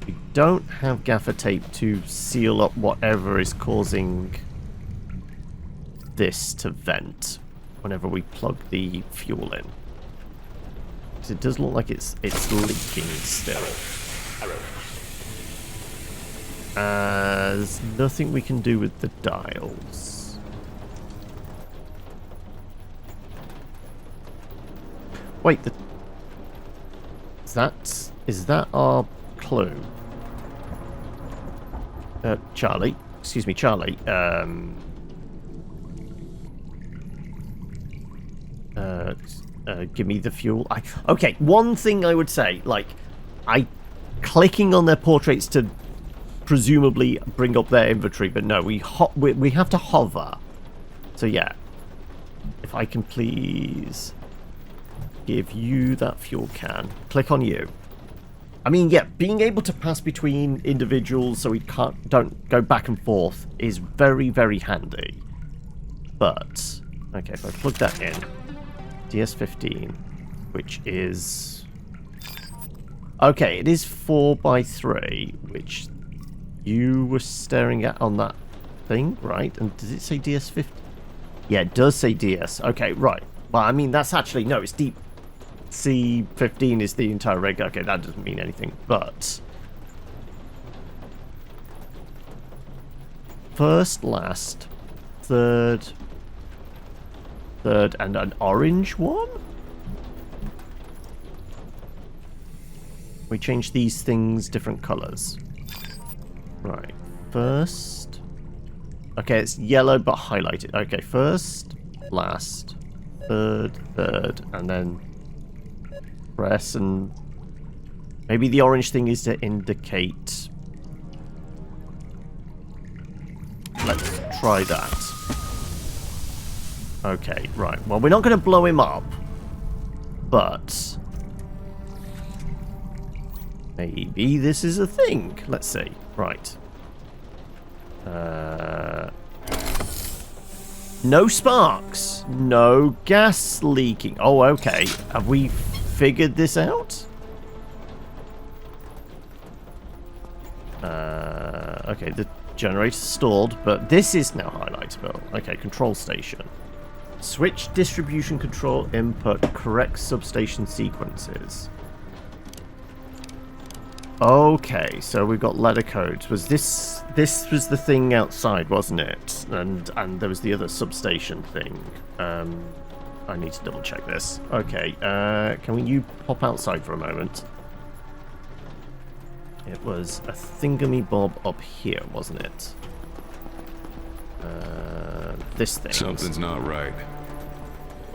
We don't have gaffer tape to seal up whatever is causing this to vent whenever we plug the fuel in. Because it does look like it's leaking still. There's nothing we can do with the dials. Wait, is that our clue? Charlie. Excuse me, Charlie. Give me the fuel. Okay, one thing I would say, like, clicking on their portraits to presumably bring up their inventory, but no, we have to hover. So yeah, if I can please give you that fuel can. Click on you. I mean, yeah, being able to pass between individuals so we don't go back and forth is very, very handy. But, okay, if I plug that in, DS15, which is... Okay, it is 4x3, which you were staring at on that thing, right? And does it say DS15? Yeah, it does say DS. Okay, right. Well, I mean, that's actually... No, it's deep. C15 is the entire rig. Okay, that doesn't mean anything, but... First, last, third, and an orange one? We change these things different colors. Right. First... Okay, it's yellow but highlighted. Okay, first, last, third, and then... press, and maybe the orange thing is to indicate. Let's try that. Okay, right. Well, we're not going to blow him up, but maybe this is a thing. Let's see. Right. No sparks. No gas leaking. Oh, okay. Have we figured this out? Okay, the generator stalled, but this is now highlightable. Okay, control station. Switch distribution control input, correct substation sequences. Okay, so we've got letter codes. Was this was the thing outside, wasn't it? And there was the other substation thing. I need to double check this. Okay, can you pop outside for a moment? It was a thingamy-bob up here, wasn't it? This thing. Something's not right.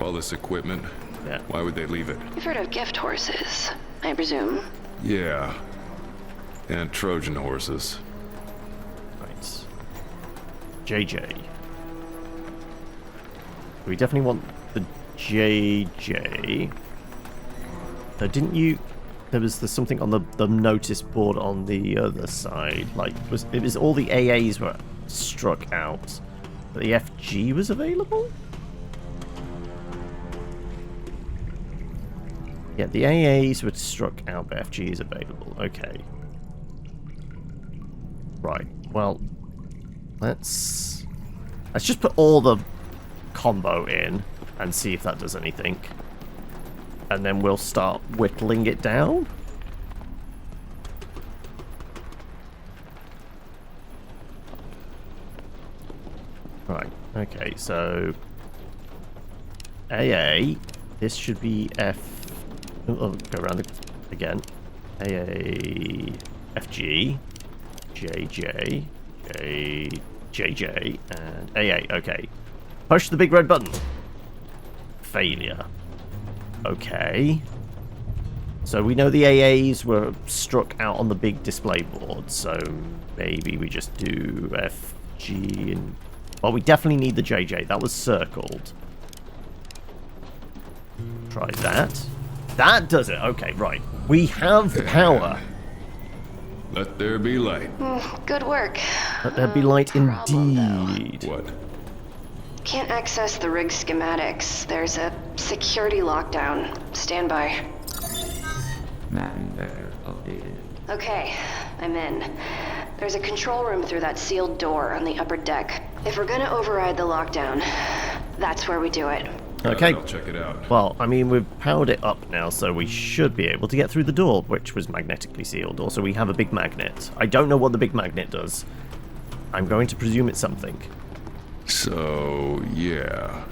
All this equipment, Yeah. why would they leave it? You've heard of gift horses, I presume. Yeah. And Trojan horses. Right. JJ. We definitely want the JJ. Didn't you... There was something on the notice board on the other side. Like, it was all the AAs were struck out. But the FG was available? Yeah, the AAs were struck out, but FG is available. Okay. Right. Well, let's just put all the combo in and see if that does anything. And then we'll start whittling it down. Right, okay, so AA, this should be F, oh, go around again, AA, FG, JJ, JJ, and AA, okay. Push the big red button. Failure. Okay. So we know the AAs were struck out on the big display board, so maybe we just do FG and... Well, we definitely need the JJ. That was circled. Try that. That does it. Okay, right. We have power. Let there be light. Good work. Let there be light Problem, indeed. What? Can't access the rig schematics. There's a security lockdown. Stand by. Manware updated. Okay, I'm in. There's a control room through that sealed door on the upper deck. If we're gonna override the lockdown, that's where we do it. Okay. I'll check it out. Well, I mean, we've powered it up now, so we should be able to get through the door, which was magnetically sealed. Also, we have a big magnet. I don't know what the big magnet does. I'm going to presume it's something. So, yeah.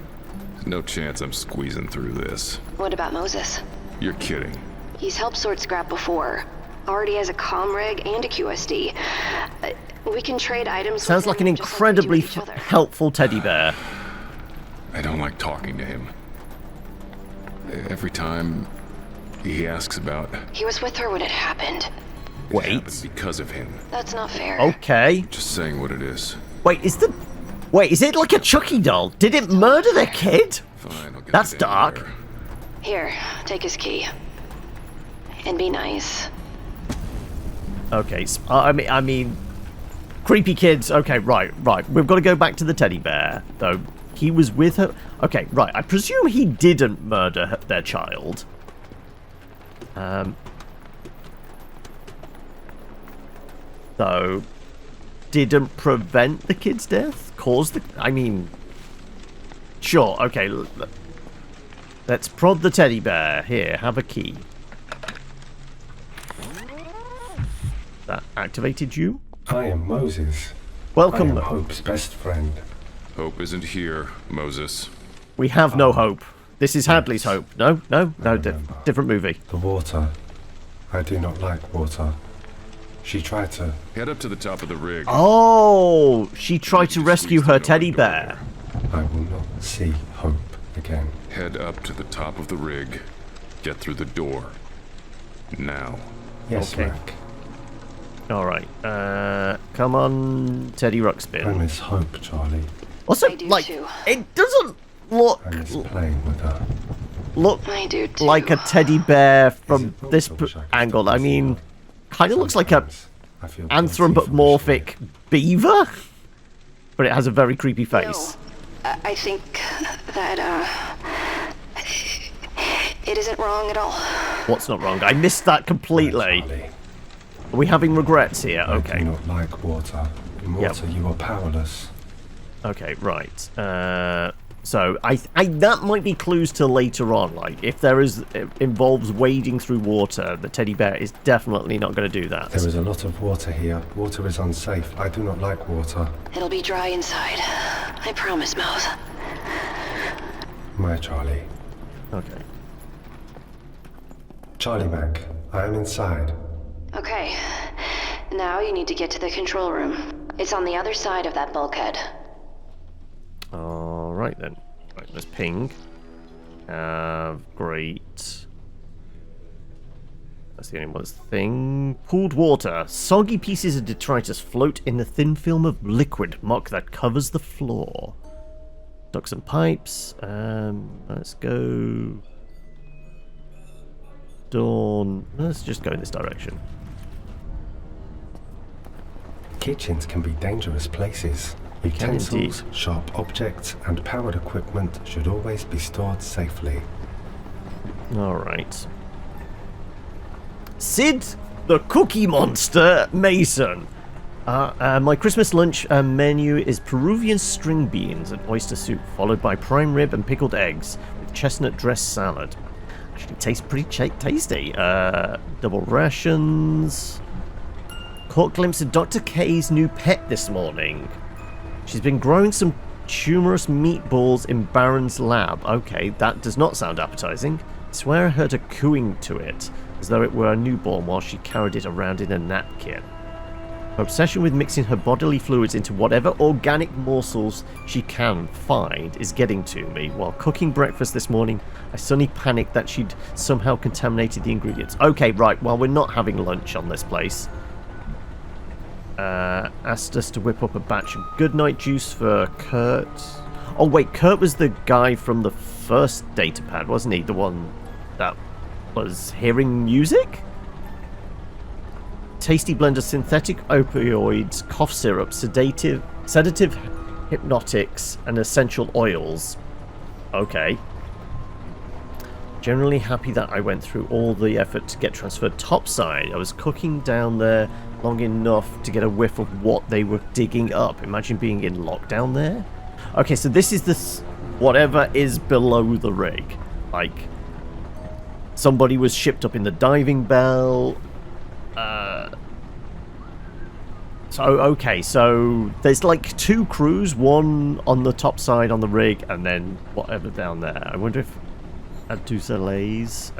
There's no chance I'm squeezing through this. What about Moses? You're kidding. He's helped sort scrap before. Already has a comm rig and a QSD. We can trade items. Sounds with like an him just like we do incredibly with each other. helpful teddy bear. I don't like talking to him. Every time he asks about... He was with her when it happened. It Wait. happened because of him. That's not fair. Okay. Just saying what it is. Wait, is it like a Chucky doll? Did it murder their kid? Fine, I'll get That's the damn dark. bear. Here, take his key. And be nice. Okay, I mean, creepy kids. Okay, right. We've got to go back to the teddy bear, though. He was with her. Okay, right. I presume he didn't murder their child. Though, didn't prevent the kid's death? Caused the... I mean... Sure, okay. Let's prod the teddy bear. Here, have a key. That activated you? I am Moses. Welcome. I am Hope's best friend. Hope isn't here, Moses. We have no hope. This is Hadley's hope. No, different movie. The water. I do not like water. She tried to... Head up to the top of the rig. Oh, she tried to rescue her teddy bear. I will not see Hope again. Head up to the top of the rig. Get through the door. Now. Yes, Okay. Mac. All right. Come on, Teddy Ruxpin. I miss Hope, Charlie. Also, I do like, too. it doesn't look I miss playing with her. I do too. like a teddy bear Is from it this possible I could angle. I please mean, her? kind of looks like a Sometimes I feel guilty for anthropomorphic beaver, but it has a very creepy face. No, I think that, it isn't wrong at all. What's not wrong? I missed that completely. Charlie, Are we having regrets here? I Okay. do not like water. In water, you are powerless. Okay, right. So I that might be clues to later on. Like, if there is it involves wading through water, the teddy bear is definitely not going to do that. There is a lot of water here. Water is unsafe. I do not like water. It'll be dry inside. I promise, Mouth. My Charlie. Okay. Charlie Mac, I am inside. Okay. Now you need to get to the control room. It's on the other side of that bulkhead. All right then. Right, let's ping. Great. That's the only one thing. Pooled water. Soggy pieces of detritus float in the thin film of liquid muck that covers the floor. Ducks and pipes. Let's go. Dawn. Let's just go in this direction. Kitchens can be dangerous places. can indeed. Utensils, sharp objects, and powered equipment should always be stored safely. Alright. Sid, the Cookie Monster Mason. My Christmas lunch menu is Peruvian string beans and oyster soup, followed by prime rib and pickled eggs with chestnut dressed salad. Actually tastes pretty tasty. Double rations. Caught glimpse of Dr. K's new pet this morning. She's been growing some tumorous meatballs in Baron's lab. Okay, that does not sound appetizing. I swear I heard her cooing to it, as though it were a newborn while she carried it around in a napkin. Her obsession with mixing her bodily fluids into whatever organic morsels she can find is getting to me. While cooking breakfast this morning, I suddenly panicked that she'd somehow contaminated the ingredients. Okay, right, well, we're not having lunch on this place. Asked us to whip up a batch of goodnight juice for Kurt. Oh wait, Kurt was the guy from the first datapad, wasn't he? The one that was hearing music? Tasty blend of synthetic opioids, cough syrup, sedative, hypnotics, and essential oils. Okay. Generally happy that I went through all the effort to get transferred topside. I was cooking down there long enough to get a whiff of what they were digging up. Imagine being in lockdown there. Okay, so this is this whatever is below the rig. Like, somebody was shipped up in the diving bell. So there's like two crews, one on the top side on the rig, and then whatever down there. I wonder if Ad2 Soleil's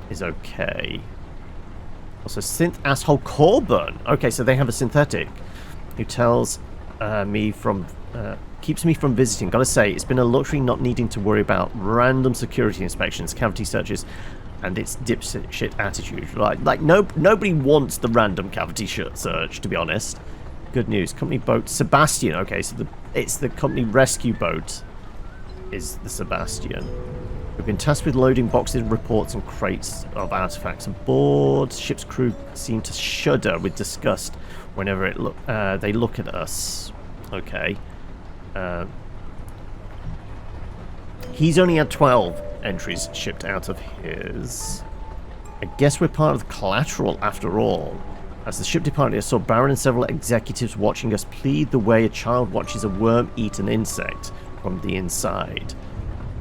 is okay. Also, synth asshole Corbin. Okay, so they have a synthetic who tells keeps me from visiting. Gotta say, it's been a luxury not needing to worry about random security inspections, cavity searches, and its dipshit attitude. Like nobody wants the random cavity search, to be honest. Good news. Company boat Sebastian. Okay, so it's the company rescue boat is the Sebastian. We've been tasked with loading boxes, reports, and crates of artifacts aboard. Ship's crew seem to shudder with disgust whenever they look at us. Okay. He's only had 12 entries shipped out of his. I guess we're part of the collateral after all. As the ship departed, I saw Baron and several executives watching us plead the way a child watches a worm eat an insect from the inside.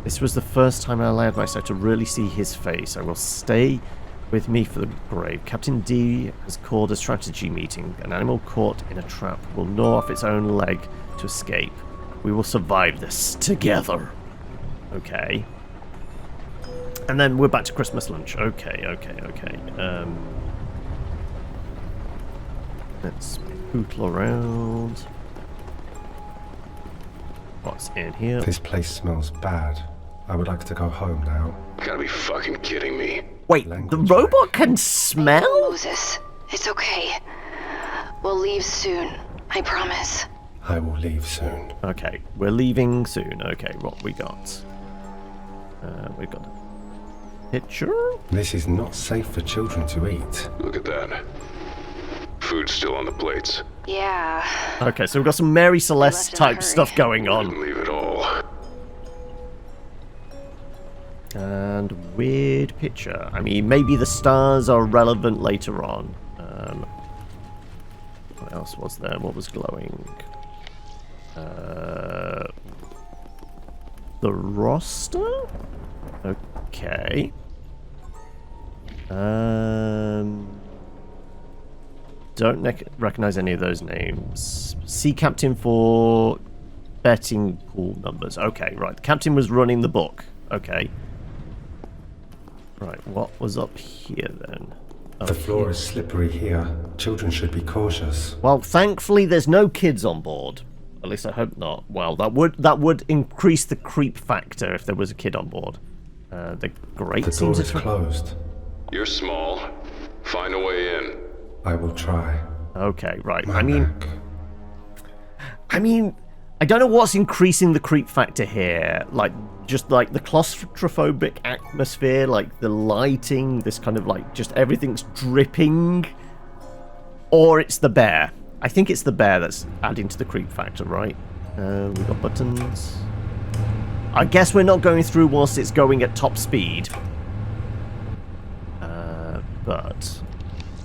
This was the first time I allowed myself to really see his face. I will stay with me for the grave. Captain D has called a strategy meeting. An animal caught in a trap will gnaw off its own leg to escape. We will survive this together. Okay. And then we're back to Christmas lunch. Okay. Let's pootle around. What's in here? This place smells bad. I would like to go home now. You gotta be fucking kidding me. Wait, the robot can smell? Moses, it's okay. We'll leave soon. I promise. I will leave soon. Okay, we're leaving soon. Okay, what we got? We've got a picture? This is not safe for children to eat. Look at that. Food's still on the plates. Yeah. Okay, so we've got some Mary Celeste Left in a type hurry. stuff going on. Couldn't leave it all. And weird picture. I mean, maybe the stars are relevant later on. What else was there? What was glowing? The roster? Okay. Don't recognize any of those names. Sea captain for betting pool numbers. Okay, right. The captain was running the book. Okay. Right, what was up here then? The floor is slippery here. Children should be cautious. Well, thankfully there's no kids on board. At least I hope not. Well, that would increase the creep factor if there was a kid on board. The grate The door seems is closed. You're small. Find a way in. I will try. Okay, right. My neck. I mean, I don't know what's increasing the creep factor here. Like, just like the claustrophobic atmosphere, like the lighting, this kind of like just everything's dripping. Or it's the bear. I think it's the bear that's adding to the creep factor, right? We've got buttons. I guess we're not going through whilst it's going at top speed. But...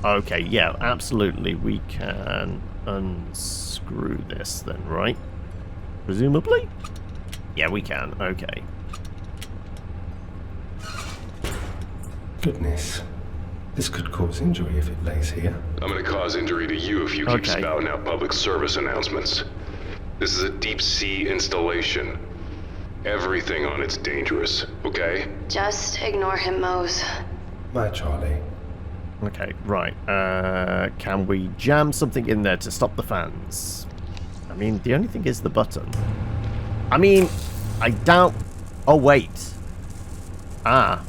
Okay, yeah, absolutely. We can unscrew this then, right? Presumably? Yeah, we can. Okay. Goodness. This could cause injury if it lays here. I'm gonna cause injury to you if you keep Okay. spouting out public service announcements. This is a deep sea installation. Everything on it's dangerous, okay? Just ignore him, Mose. My Charlie. Okay, right. Can we jam something in there to stop the fans? I mean, the only thing is the button. I mean, I doubt... Oh, wait. Ah.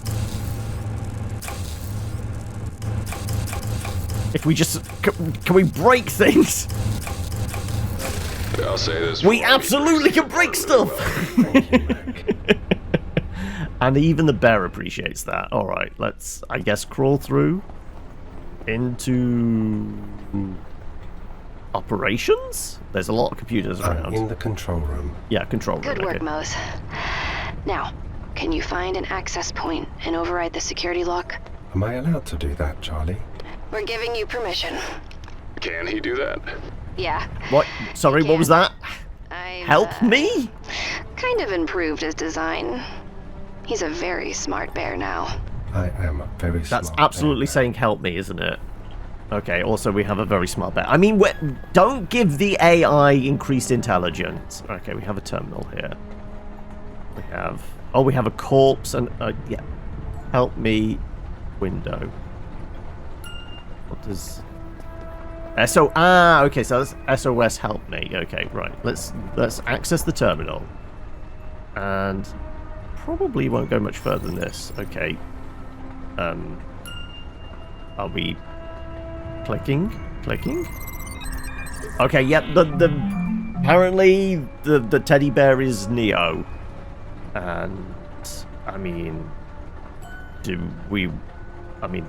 If we just... Can we break things? I'll say this. We absolutely can break stuff! And even the bear appreciates that. Alright, let's, I guess, crawl through into operations? There's a lot of computers I'm around. in the control room. Yeah, control room. Good work, okay. Mose. Now, can you find an access point and override the security lock? Am I allowed to do that, Charlie? We're giving you permission. Can he do that? Yeah. What? Sorry, what was that? I've, Help me? kind of improved his design. He's a very smart bear now. I am a very That's smart absolutely bear. saying help me, isn't it? Okay, also we have a very smart bear. I mean, don't give the AI increased intelligence. Okay, we have a terminal here. We have... Oh, we have a corpse and... yeah. Help me. Window. What does... okay, so that's SOS help me. Okay, right. Let's access the terminal. And probably won't go much further than this. Okay. Are we clicking? Okay, yep, apparently the teddy bear is Neo. And I mean, do we... I mean,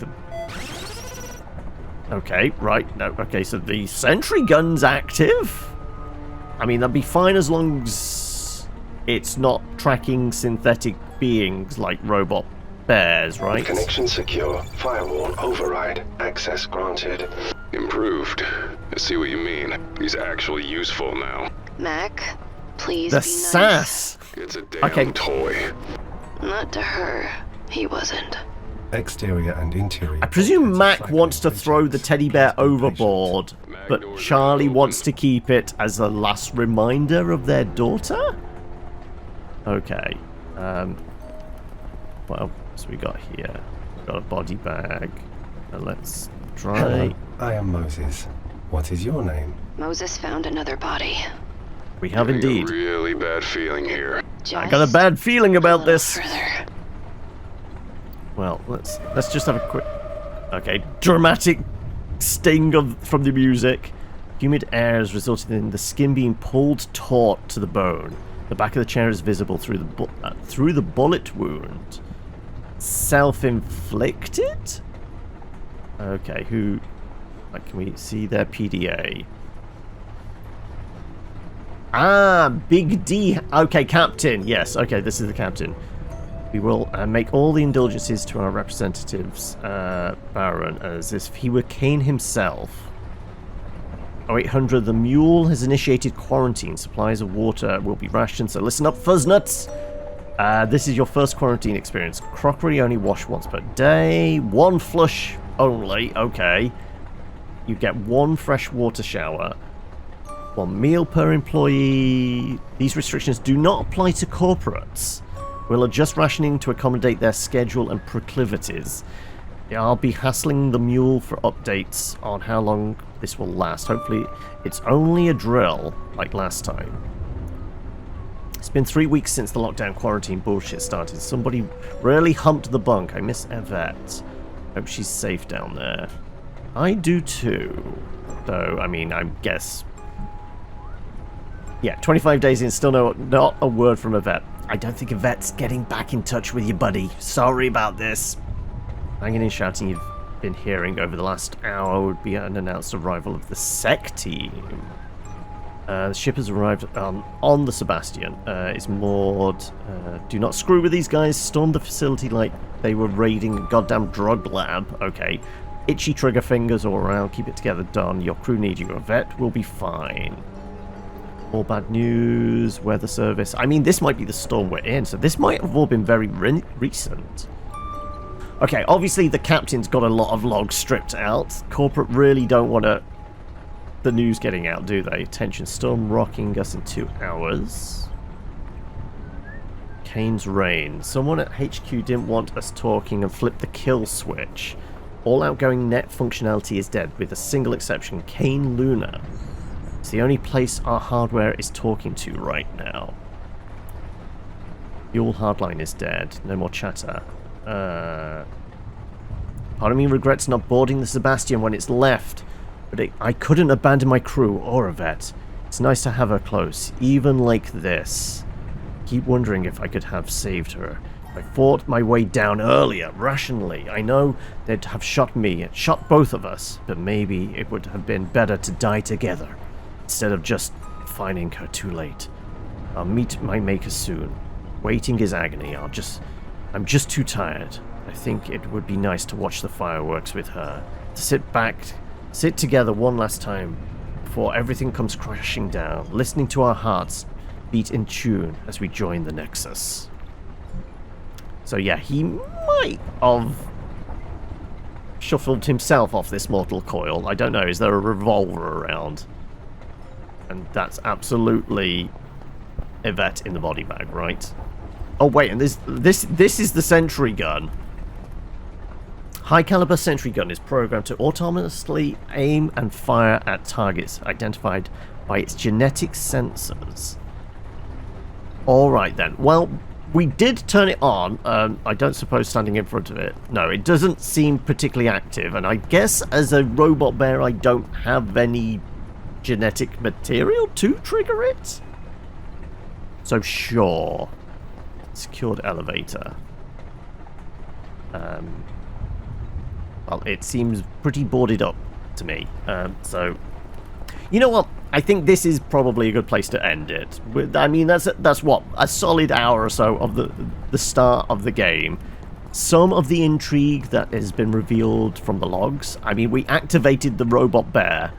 okay, right, no, okay, so the sentry gun's active? I mean, that'd be fine as long as it's not tracking synthetic beings like robot bears, right? Connection secure. Firewall override. Access granted. Improved. I see what you mean. He's actually useful now. Mac, please The be nice. sass! It's a damn Okay. toy. Not to her. He wasn't. Exterior and interior. I presume Mac Cycling wants to throw the teddy bear overboard, but Charlie wants to keep it as a last reminder of their daughter? Okay. What else we got here? We've got a body bag. Let's try... Hello, I am Moses. What is your name? Moses found another body. We have Getting indeed. a really bad feeling here. I got a bad feeling about this. Further. Well, let's just have a quick... Okay, dramatic sting from the music. Humid air has resulted in the skin being pulled taut to the bone. The back of the chair is visible through the bullet wound. Self-inflicted? Okay, who... Like, can we see their PDA? Ah, Big D. Okay, Captain. Yes, okay, this is the Captain. We will make all the indulgences to our representatives, Baron, as if he were Cayne himself. 0800, the mule has initiated quarantine. Supplies of water will be rationed, so listen up, fuzznuts! This is your first quarantine experience. Crockery only wash once per day. 1 flush only, okay. You get 1 fresh water shower. 1 meal per employee. These restrictions do not apply to corporates. We'll adjust rationing to accommodate their schedule and proclivities. I'll be hassling the mule for updates on how long this will last. Hopefully it's only a drill, like last time. It's been 3 weeks since the lockdown quarantine bullshit started. Somebody really humped the bunk. I miss Yvette. Hope she's safe down there. I do too. Though, I mean, I guess... Yeah, 25 days in, still not a word from Yvette. I don't think Yvette's getting back in touch with you, buddy. Sorry about this. Banging and shouting you've been hearing over the last hour would be an announced arrival of the SEC team. The ship has arrived on the Sebastian. It's moored. Do not screw with these guys. Stormed the facility like they were raiding a goddamn drug lab. Okay. Itchy trigger fingers all around. Keep it together, Don. Your crew need you. Yvette will be fine. All bad news. Weather service. I mean, this might be the storm we're in, so this might have all been very recent. Okay, obviously the captain's got a lot of logs stripped out. Corporate really don't want the news getting out, do they? Attention, storm rocking us in 2 hours. Cayne's reign. Someone at HQ didn't want us talking and flipped the kill switch. All outgoing net functionality is dead, with a single exception, Cayne Luna. It's the only place our hardware is talking to right now. Fuel hardline is dead. No more chatter. Part of me regrets not boarding the Sebastian when it's left, but I couldn't abandon my crew or Yvette. It's nice to have her close, even like this. Keep wondering if I could have saved her. I fought my way down earlier, rationally. I know they'd have shot me, shot both of us, but maybe it would have been better to die together, instead of just finding her too late. I'll meet my maker soon. Waiting is agony. I'm just too tired. I think it would be nice to watch the fireworks with her. To sit together one last time before everything comes crashing down, listening to our hearts beat in tune as we join the Nexus. So yeah, he might have shuffled himself off this mortal coil. I don't know, is there a revolver around? And that's absolutely Yvette in the body bag, right? Oh wait, and this is the sentry gun. High caliber sentry gun is programmed to autonomously aim and fire at targets identified by its genetic sensors. Alright then, well, we did turn it on. I don't suppose standing in front of it. No, it doesn't seem particularly active, and I guess as a robot bear I don't have any genetic material to trigger it? So sure. Secured elevator. Well, it seems pretty boarded up to me. So, you know what? I think this is probably a good place to end it. I mean, that's what, a solid hour or so of the start of the game. Some of the intrigue that has been revealed from the logs. I mean, we activated the robot bear.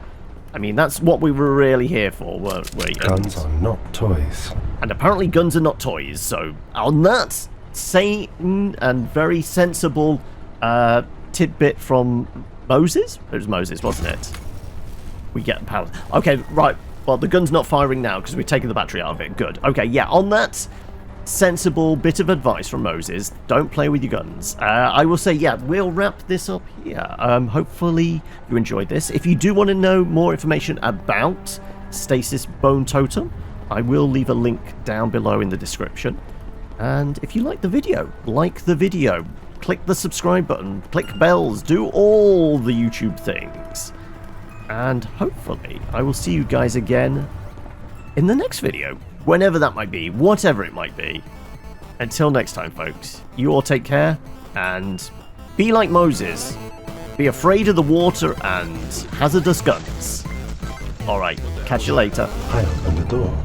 I mean, that's what we were really here for, weren't we? Guns are not toys. And apparently guns are not toys, so on that sane and very sensible tidbit from Moses? It was Moses, wasn't it? We get power. Okay, right. Well, the gun's not firing now because we've taken the battery out of it. Good. Okay, yeah, on that sensible bit of advice from Moses, don't play with your guns. I will say, yeah, we'll wrap this up here. Hopefully you enjoyed this. If you do want to know more information about Stasis Bone Totem, I will leave a link down below in the description. And if you like the video, click the subscribe button, click bells, do all the YouTube things. And hopefully I will see you guys again in the next video. Whenever that might be, whatever it might be. Until next time, folks, you all take care, and be like Moses. Be afraid of the water and hazardous guns. Alright, catch you later. I opened the door.